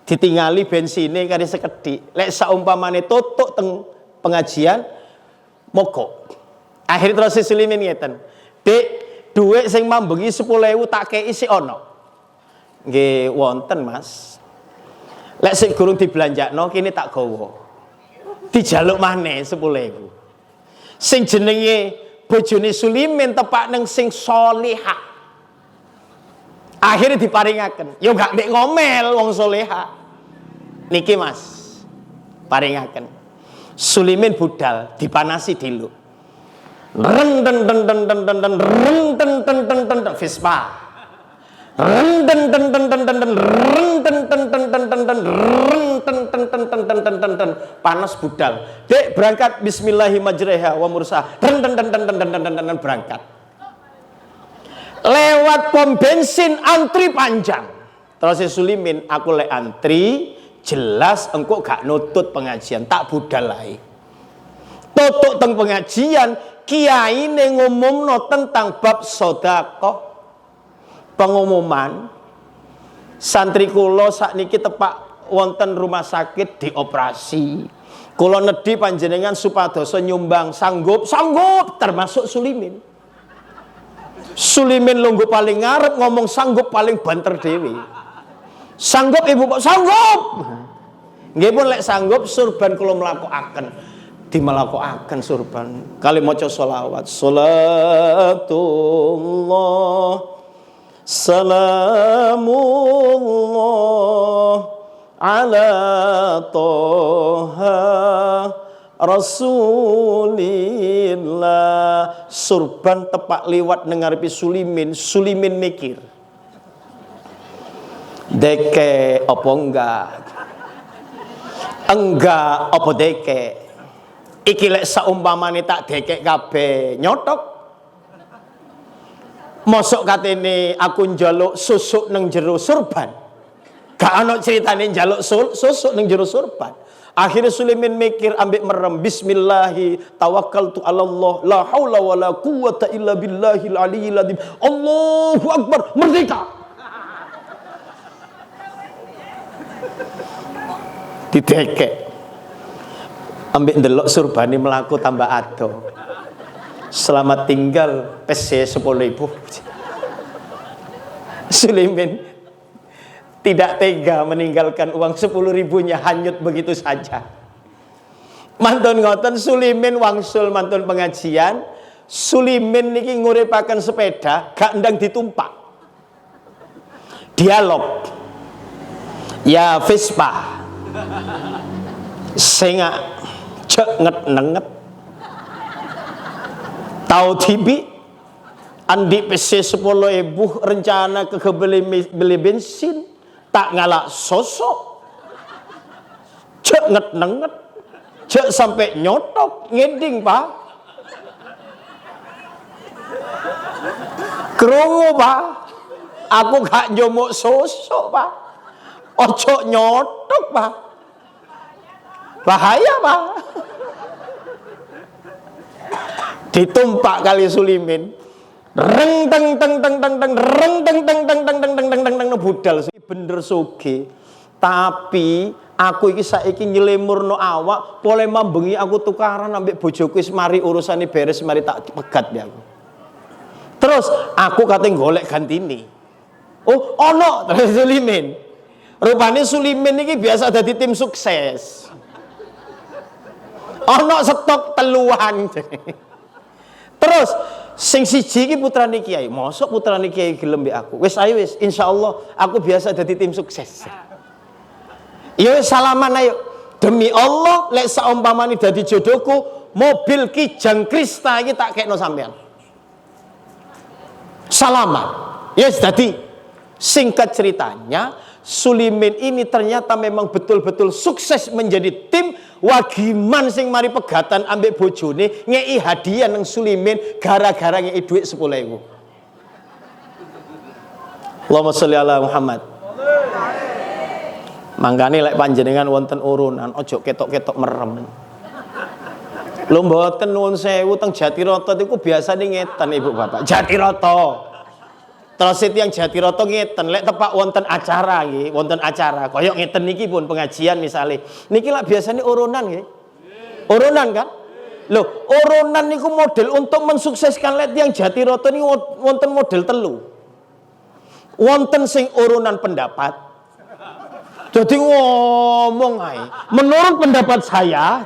ditingali bensine kari sekedhik. Lek saumpamane tutuk teng pengajian mogok. Akhir terus Sulimin ngeten. Dik, duit sing mambengi 10.000 tak kei sik ana. Nggih wonten, Mas. Lek sik gurung dibelanjakno kene tak gawa. Dijaluk maneh 10.000. Sing jenenge bojone Sulimin tepak nang sing solihah. Akhirnya diparingaken. Yo gak mbek ngomel wong solihah. Niki Mas, paringaken. Sulimin budal dipanasi diluk. Ren den den den den den den ren den den den den den Vespa. Ren den den den den den den ren den den den den den den ren den den den den den den den den panas budal. Dek berangkat bismillahirrahmanirrahim wa mursa. Ren den den den den den den den berangkat. Lewat pom bensin antri panjang. Terus si Sulimin, aku lek antri jelas engkau gak nutut pengajian, tak budal lae. Tutuk teng pengajian kiai ne ngumumno tentang bab sedekah. Pengumuman santri kula sakniki tepak wonten rumah sakit dioperasi. Kula nedhi panjenengan supados nyumbang, sanggup termasuk Sulimin. Sulimin lungguh paling ngarep ngomong sanggup paling banter dewi. Sanggup Ibu Pak, sanggup. Nggih pun lek sanggup surban kula mlakukaken. Dimelakukaken surban kali maca selawat. Salatullah salamullah ala toha Rasulillah. Surban tepak liwat nengarepi Sulimin. Sulimin mikir, deke apa enggak apa deke. Iki lek saumpamane tak dekek kabeh nyotok. Mosok katene aku njaluk susuk nang jero surban. Gak ana critane njaluk susuk nang jero surban. Akhirnya Sulimin mikir ambek merem, bismillahi tawakkaltu ala Allah la haula wala quwata illa billahil aliyil azim. Allahu akbar, merdeka. Didekek. Ambek ndelok surbane melaku tambah ado. Selamat tinggal PC 10.000. Sulimin tidak tega meninggalkan uang 10.000-nya hanyut begitu saja. Mantun ngoten Sulimin wangsul mantun pengajian. Sulimin niki nguripaken sepeda gak ndang ditumpak. Dialog. Ya Vespa. Sing cenget nenget tahu tibi andi PC 10.000 rencana ke beli bensin tak ngalak sosok, cek nget-nenget, cek sampai nyotok, ngeding Pak. Krungu Pak, aku gak njomok sosok Pak, ojo nyotok Pak, bahaya Pak. Ditumpak kali Sulimin, reng teng teng teng teng teng, reng teng teng teng teng teng teng teng teng teng, budal bener soge. Tapi aku iki saiki nyelemurno awak, pole mambengi aku tukaran ambek bojoku wis mari urusane beres, mari tak pegat ya aku. Terus aku kate golek gantine. Oh, ono terus Sulimin. Rupane Sulimin iki biasa dadi tim sukses. Ono stok teluan. Terus sing siji iki putrane Kiai. Mosok putrane Kiai gelem mbek aku. Wis ayo wis, insyaallah aku biasa dadi tim sukses. Ya wis salaman ayo. Demi Allah lek saumpamane dadi jodohku, mobil Kijang Krista iki tak kekno sampean. Salaman. Yes, dadi singkat ceritanya, Sulimin ini ternyata memang betul-betul sukses menjadi tim wagiman sing mari pegatan ambek bojone ngei hadiah nang Sulimin gara-gara ngei duit 10.000. Allahumma sholli ala Muhammad. Mangkane lek panjenengan wonten urunan ojo ketok-ketok merem. Lho mboten nuwun sewu teng Jatiroto niku biasane ngeten Ibu Bapak. Jatiroto. Terus yang Jatiroto ngeten lek tepak wonten acara nggih, wonten acara kaya ngeten niki pun pengajian misale. Niki lak biasane urunan nggih. Urunan kan? Loh, urunan niku model untuk mensukseskan lek yang Jatiroto niku wonten model telu. Wonten sing urunan pendapat. Jadi ngomong ae. Menurut pendapat saya,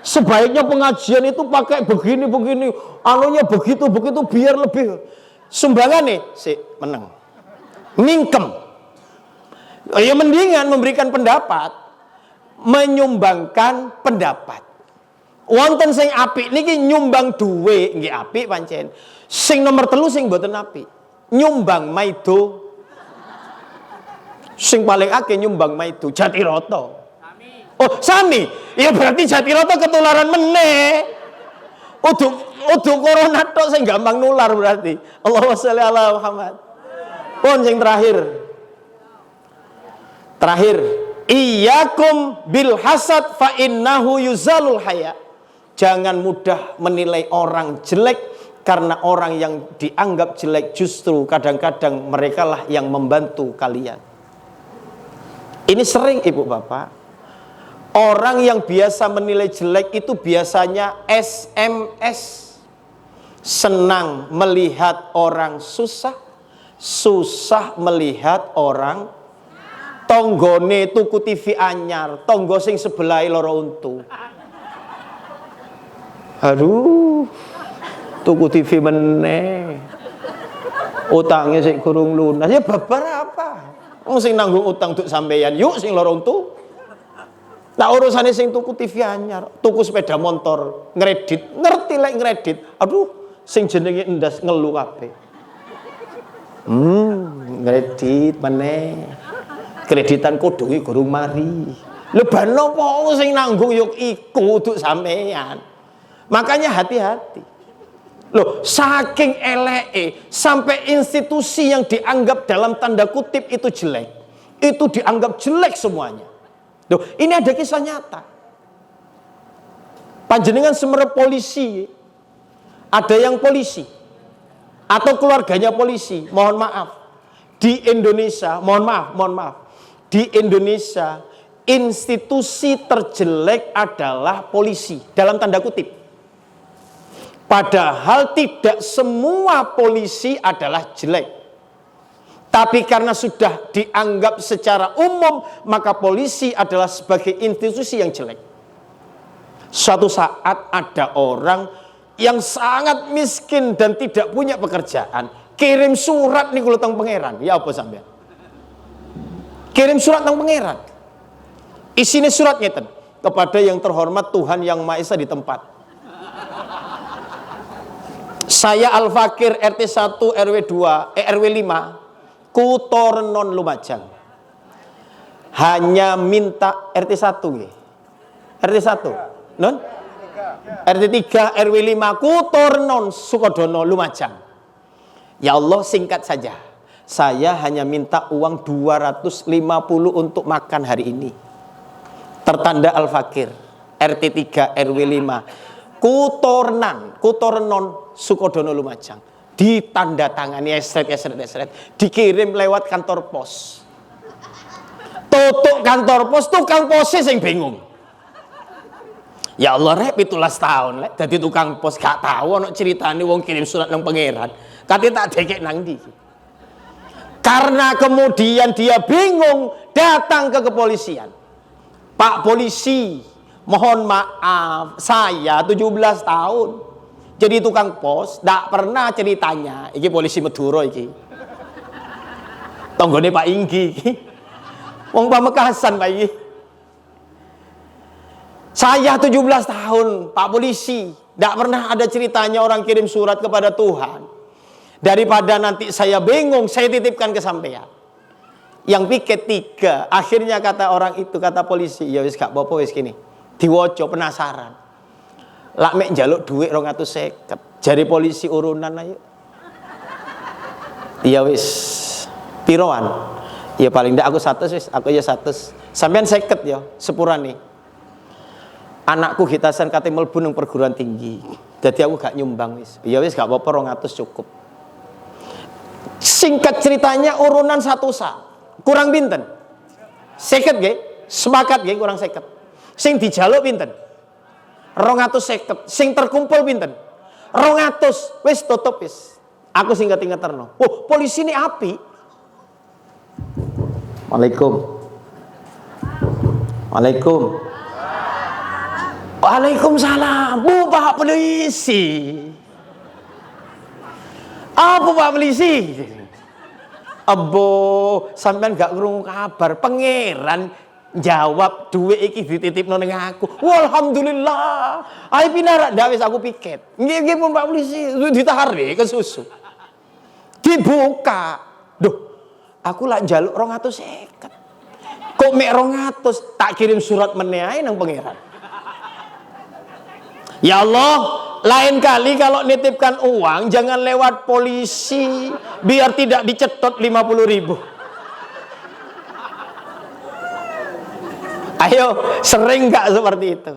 sebaiknya pengajian itu pakai begini-begini, anunya begitu-begitu biar lebih sumbangan nih, si menang, mingkem. Ya mendingan memberikan pendapat, menyumbangkan pendapat. Wonten sing apik niki nyumbang duwe nggih apik pancen. Sing nomor telu sing mboten apik, nyumbang maido. Sing paling akeh nyumbang maido Jatiroto. Oh, sami. Ya berarti Jatiroto ketularan meneh. Udah corona tok sing gampang nular berarti. Allahumma sholli ala Muhammad. Pun sing terakhir. Iyyakum bil hasad fa innahu yuzalul haya. Jangan mudah menilai orang jelek karena orang yang dianggap jelek justru kadang-kadang merekalah yang membantu kalian. Ini sering Ibu Bapak. Orang yang biasa menilai jelek itu biasanya SMS. Senang melihat orang susah, susah melihat orang tonggone tuku TV anyar, tonggo sing sebelah loro untu. Aduh, tuku TV meneh. Utangnya sing kurung lunas. Ya babar apa? Wong sing nanggung utang untuk sampeyan, yuk sing loro untu. Nah urusannya sing tuku TV anyar, tuku sepeda motor, ngredit, ngerti lek ngredit. Aduh, sing jenenge endas ngelu kabeh. Ngredit meneh. Kreditan kodonge gurung mari. Lho ban napa sing nanggung yuk iku untuk sampeyan. Makanya hati-hati. Loh, saking eleke sampai institusi yang dianggap dalam tanda kutip itu jelek, itu dianggap jelek semuanya. Loh, ini ada kisah nyata. Panjenengan semerep polisi, ada yang polisi atau keluarganya polisi, mohon maaf. Di Indonesia, mohon maaf. Di Indonesia, institusi terjelek adalah polisi dalam tanda kutip. Padahal tidak semua polisi adalah jelek. Tapi karena sudah dianggap secara umum, maka polisi adalah sebagai institusi yang jelek. Suatu saat ada orang yang sangat miskin dan tidak punya pekerjaan, kirim surat nih kalau teng pangeran. Ya apa sampean? Kirim surat teng pangeran. Isinya surat ngeten, kepada yang terhormat Tuhan yang Maha Esa di tempat. Saya Al-Fakir RT 1 RW 2 RW 5 Kutorenon Lumajang. hanya minta RT 1 nggih. RT 1. Non? RT 3 RW 5 Kutornon Sukodono Lumajang. Ya Allah, singkat saja. Saya hanya minta uang 250 untuk makan hari ini. Tertanda Al-Fakir. RT 3 RW 5 Kutornon Sukodono Lumajang. Ditanda tangani esret. Dikirim lewat kantor pos. Tutuk kantor pos, tukang posnya sing bingung. Ya Allah, rek 17 tahun lek dadi tukang pos gak tahu ana ceritane wong kirim surat nang pangeran. Kate tak dekek nang ndi. Karena kemudian dia bingung, datang ke kepolisian. Pak polisi, mohon maaf, saya 17 tahun jadi tukang pos, ndak pernah ceritanya. Iki polisi Madura iki. Tanggane Pak Inggi. Wong Pamekasan Pak iki. Saya 17 tahun, Pak polisi, ndak pernah ada ceritanya orang kirim surat kepada Tuhan. Daripada nanti saya bingung, saya titipkan ke sampean. Yang piket 3, akhirnya kata orang itu, kata polisi, ya wis gak apa-apa wis gini. Diwoco penasaran. Lak mek njaluk dhuwit 250. Jari polisi urunan ayo. Ya wis. Piroan? Ya paling ndak aku 100 wis, aku ya 100. Sampean 50 ya, sepurane. Anakku gitasan kate mlebu nang perguruan tinggi. Jadi aku gak nyumbang wis. Ya wis gak apa-apa 200 cukup. Singkat ceritanya urunan 1 sa. Kurang pinten? 50 nggih? Sepakat nggih kurang 50. Sing dijaluk pinten? 250. Sing terkumpul pinten? 200. Wis tutup wis. Aku sing ngeterno. Oh, polisi ini api. Waalaikumsalam. Bu Pak polisi. Apa Pak polisi? Abo, sampean gak krungu kabar pangeran jawab duit iki dititipno ning aku. Walhamdulillah. Ai pinarak ndak wis aku piket. Nggih pun Pak polisi ditarik ke susu. Dibuka. Duh, aku lak njaluk 250. Kok mek 200 tak kirim surat meneh ae nang pangeran. Ya Allah, lain kali kalau nitipkan uang jangan lewat polisi biar tidak dicetot 50.000. Ayo, sering gak seperti itu?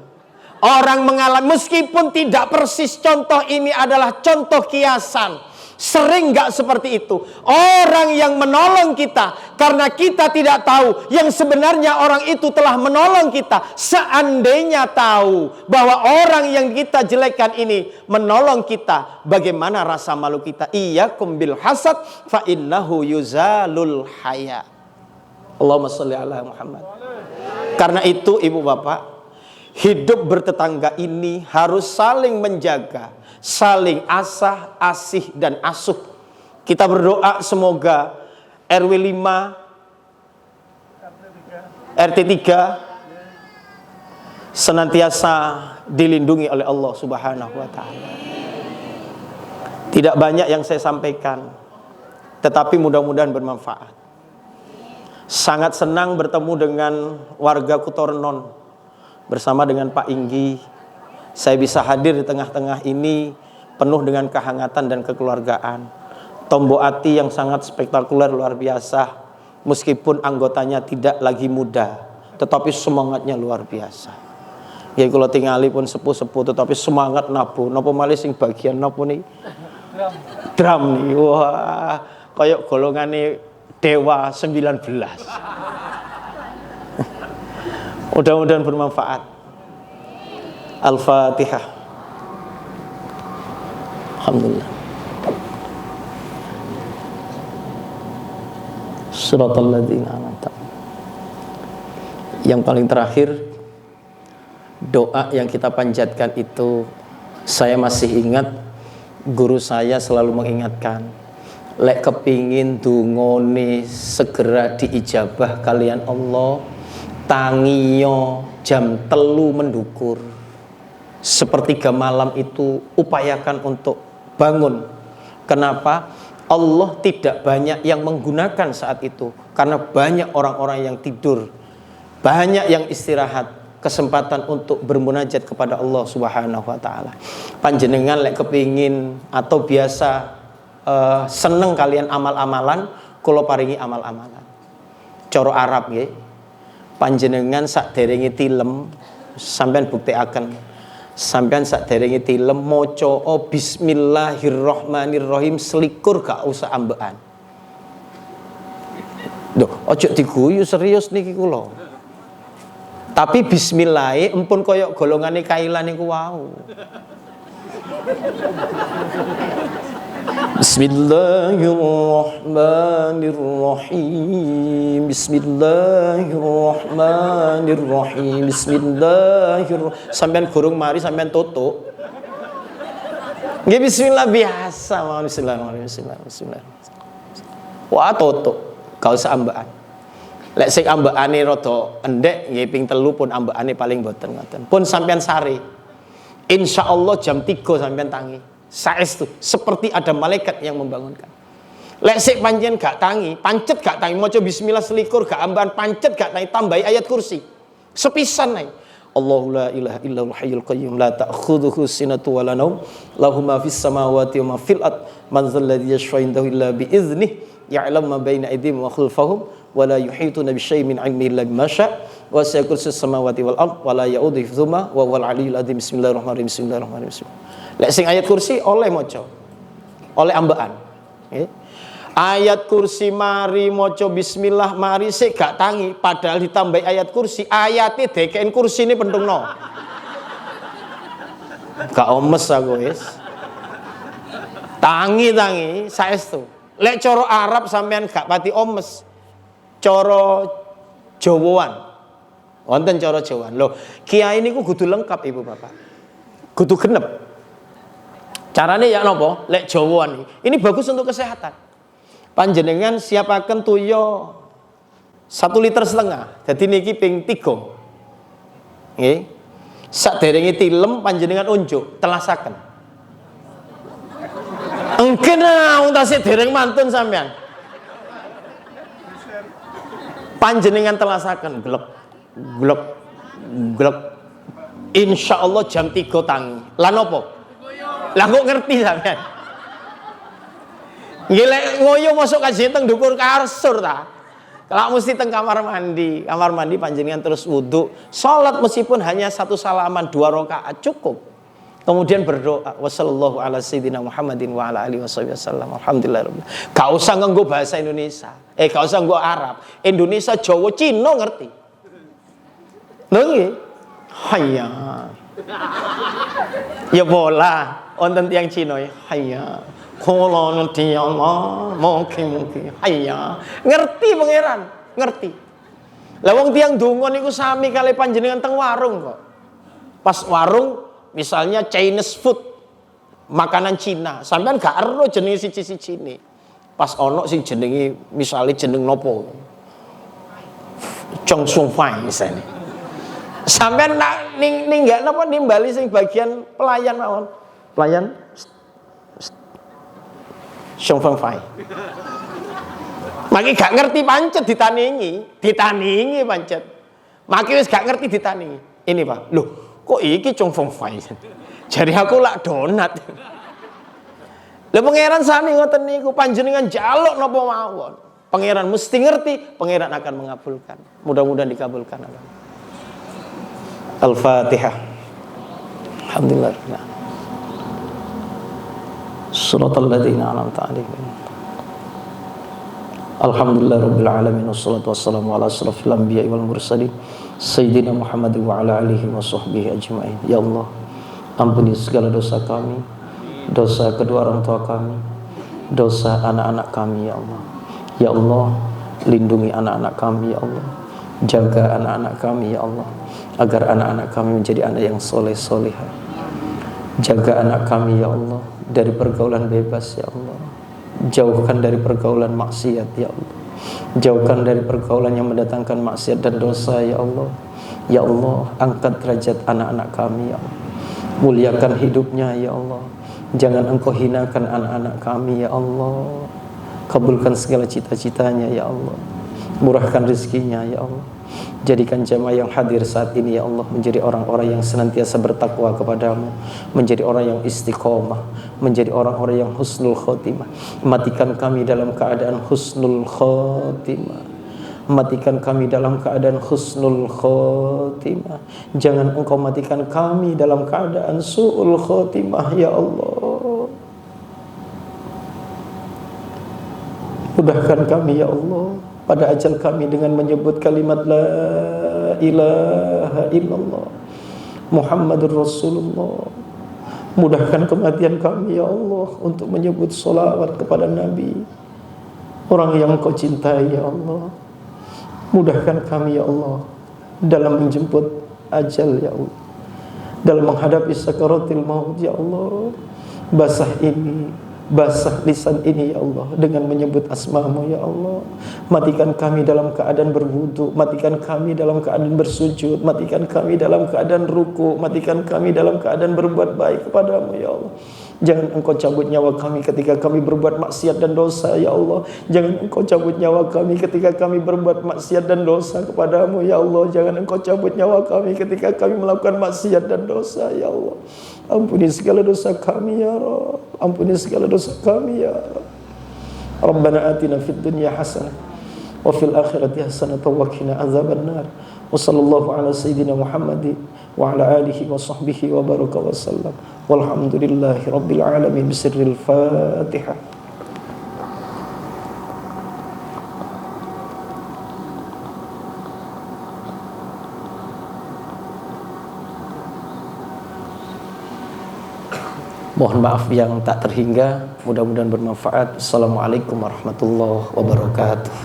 Orang mengalami, meskipun tidak persis contoh ini adalah contoh kiasan. Sering gak seperti itu? Orang yang menolong kita karena kita tidak tahu yang sebenarnya orang itu telah menolong kita. Seandainya tahu bahwa orang yang kita jelekkan ini menolong kita, bagaimana rasa malu kita? Iyyakum bil hasad fa innahu yuzalul haya. Allahumma sholli ala Muhammad. Karena itu ibu bapak, hidup bertetangga ini harus saling menjaga, saling asah, asih, dan asuh. Kita berdoa semoga RW 5, RT 3 senantiasa dilindungi oleh Allah Subhanahu wa Ta'ala. Tidak banyak yang saya sampaikan, tetapi mudah-mudahan bermanfaat. Sangat senang bertemu dengan warga Kutornon bersama dengan Pak Inggi. Saya bisa hadir di tengah-tengah ini penuh dengan kehangatan dan kekeluargaan. Tombo ati yang sangat spektakuler luar biasa. Meskipun anggotanya tidak lagi muda, tetapi semangatnya luar biasa. Ya kalau tingali pun sepuh-sepuh, tetapi semangat nabu. Napa malih sing bagian napa nih? Drum nih. Wah, kayak golongane Dewa 19. Mudah-mudahan bermanfaat. Al-Fatihah. Alhamdulillah. Shiratal ladzina an'amta. Yang paling terakhir, doa yang kita panjatkan itu, saya masih ingat guru saya selalu mengingatkan, lek kepingin dungone segera diijabah kalian Allah, tangiyo jam 3 mendukur, sepertiga malam itu upayakan untuk bangun. Kenapa? Allah tidak banyak yang menggunakan saat itu, karena banyak orang-orang yang tidur banyak yang istirahat, kesempatan untuk bermunajat kepada Allah Subhanahu wa taala. Panjenengan lek kepingin atau biasa seneng kalian amal-amalan, kula paringi amal-amalan. Cara Arab nggih. Panjenengan sakderenge tilem sampean buktekaken. Sampean sakderenge tilem maca bismillahirrahmanirrahim selikur gak usah ambekan. Loh, ojo diguyu serius niki kula. Tapi bismillah empun koyok golongane kailan niku wau. Bismillahirrahmanirrahim. Bismillahirrahmanirrahim. Bismillahirrahmanirrahim. Sampean gurung mari sampean tutuk. Nggih bismillah biasa mawon bismillahirrahmanirrahim. Wah tutuk, gak usah ambekan. Lek sing ambekane rada endek nggih ping 3 pun ambekane paling boten ngoten. Pun sampean sare. Insyaallah jam 3 sampean tangi. Saestu seperti ada malaikat yang membangunkan. Lek sik panjen gak tangi, pancet gak tangi maca bismillah selikur gak ambekan pancet gak tangi tambahi ayat kursi. Sepisan ae. Allahu la ilaha illal hayyul qayyum la ta'khudhuhu sinatun wa la naum lahu ma fis samawati wa ma fil ard man dzal ladzi yashfa'u indahu illa bi idznihi ya'lamu ma baina aydihim wa khalfahum wa la yuhituna bi syai'in min 'ilmihi illa bima syaa' wa sa'a kursiyyuhu samawati wal ard wa la ya'uduhu hifdzuhuma wa huwal 'aliyyul 'azim. Bismillahirrahmanirrahim. Bismillahirrahmanirrahim. Lek sing ayat kursi oleh maca. Oleh ambekan. Nggih. Ayat kursi mari maca bismillah mari sik gak tangi padahal ditambahi ayat kursi ayate dekeken kursi ini pentungno. Gak omes aku wis. Tangi saestu. Lek cara Arab sampean gak pati omes. Cara Jawaan. Wonten cara Jawaan. Loh, kiai niku kudu lengkap Ibu Bapak. Kudu genep. Carane ya napa? Lek Jawaan ini bagus untuk kesehatan. Panjenengan siapaken tuyo 1,5 liter. Jadi niki ping 3. Nggih. Saderenge tilem panjenengan unjuk, telasaken. Engken wong tasih dereng mantun sampean. Panjenengan telasaken glek glek glek. Insyaallah jam 3 tangi. Lah napa? Lah kok ngerti sampean? Nggih ngoyo masuk kaji teng dukur kasur ta. Kalau mesti teng kamar mandi panjenengan terus wudu, salat meskipun hanya 1 salaman 2 rakaat cukup. Kemudian berdoa wasallallahu ala sayyidina Muhammadin wa ala alihi wasallam. Alhamdulillah. Gak usah nganggo bahasa Indonesia. Gak usah nganggo Arab. Indonesia, Jawa, Cina ngerti. Lho nggih. Hayya. Ya bola wonten tiyang Cina ya. Hayya. Kula nuti Allah, mungkin hayya. Ngerti pangeran, ngerti. Lah wong tiyang donga niku sami kali panjenengan teng warung kok. Pas warung misalnya Chinese food, makanan Cina, sampean gak ero jenenge siji-sijine. Pas ono sing jenenge misale jeneng nopo? Chong Sung Fai misalnya. Sampean nak ninggak napa nimbali sing bagian pelayan mawon. Pelayan Chong Sung Fai. Maki gak ngerti pancet ditaningi pancet. Maki wis gak ngerti ditaningi. Ini Pak, loh kok iki Chong Sung Fai? Jadi aku lak donat. Lah pangeran sami ngoten niku panjenengan jaluk napa mawon. Pangeran mesti ngerti, pangeran akan mengabulkan. Mudah-mudahan dikabulkan. Al-Fatihah. Alhamdulillah. Shiratal ladzina an'amta 'alaihim. Alhamdulillah rabbil alamin wassalatu wassalamu ala asrofil anbiya'i wal mursalin sayyidina Muhammad wa ala alihi wa sahbihi ajma'in. Ya Allah, ampuni segala dosa kami, dosa kedua orang tua kami, dosa anak-anak kami ya Allah. Ya Allah, lindungi anak-anak kami ya Allah. Jaga anak-anak kami ya Allah, agar anak-anak kami menjadi anak yang soleh-solehah. Jaga anak kami ya Allah dari pergaulan bebas ya Allah. Jauhkan dari pergaulan maksiat ya Allah. Jauhkan dari pergaulan yang mendatangkan maksiat dan dosa ya Allah. Ya Allah, angkat derajat anak-anak kami ya Allah. Muliakan hidupnya ya Allah. Jangan Engkau hinakan anak-anak kami ya Allah. Kabulkan segala cita-citanya ya Allah. Murahkan rezekinya ya Allah. Jadikan jamaah yang hadir saat ini ya Allah menjadi orang-orang yang senantiasa bertakwa kepadamu, menjadi orang yang istiqomah, menjadi orang-orang yang husnul khotimah. Matikan kami dalam keadaan husnul khotimah, matikan kami dalam keadaan husnul khotimah. Jangan engkau matikan kami dalam keadaan su'ul khotimah ya Allah. Mudahkan kami ya Allah pada ajal kami dengan menyebut kalimat la ilaha illallah Muhammadur Rasulullah. Mudahkan kematian kami ya Allah untuk menyebut sholawat kepada Nabi, orang yang Engkau cintai ya Allah. Mudahkan kami ya Allah dalam menjemput ajal ya Allah, dalam menghadapi sakaratil maut ya Allah. Basah lisan ini ya Allah dengan menyebut asma-Mu ya Allah. Matikan kami dalam keadaan berwudu, matikan kami dalam keadaan bersujud, matikan kami dalam keadaan ruku, matikan kami dalam keadaan berbuat baik kepadamu ya Allah. Jangan Engkau cabut nyawa kami ketika kami berbuat maksiat dan dosa ya Allah. Jangan Engkau cabut nyawa kami ketika kami berbuat maksiat dan dosa kepadamu ya Allah. Jangan Engkau cabut nyawa kami ketika kami melakukan maksiat dan dosa ya Allah. Ampuni segala dosa kami ya Rabb. Ampuni segala dosa kami ya Rabb. Rabbana atina fid dunya hasanah wa fil akhirati hasanah wa qina azabannar. Wa sallallahu ala sayyidina Muhammad wa ala alihi wa sahbihi wa baraka wa sallam. Walhamdulillahi rabbil alamin bisirril Fatihah. Mohon maaf yang tak terhingga, mudah-mudahan bermanfaat. Assalamualaikum warahmatullahi wabarakatuh.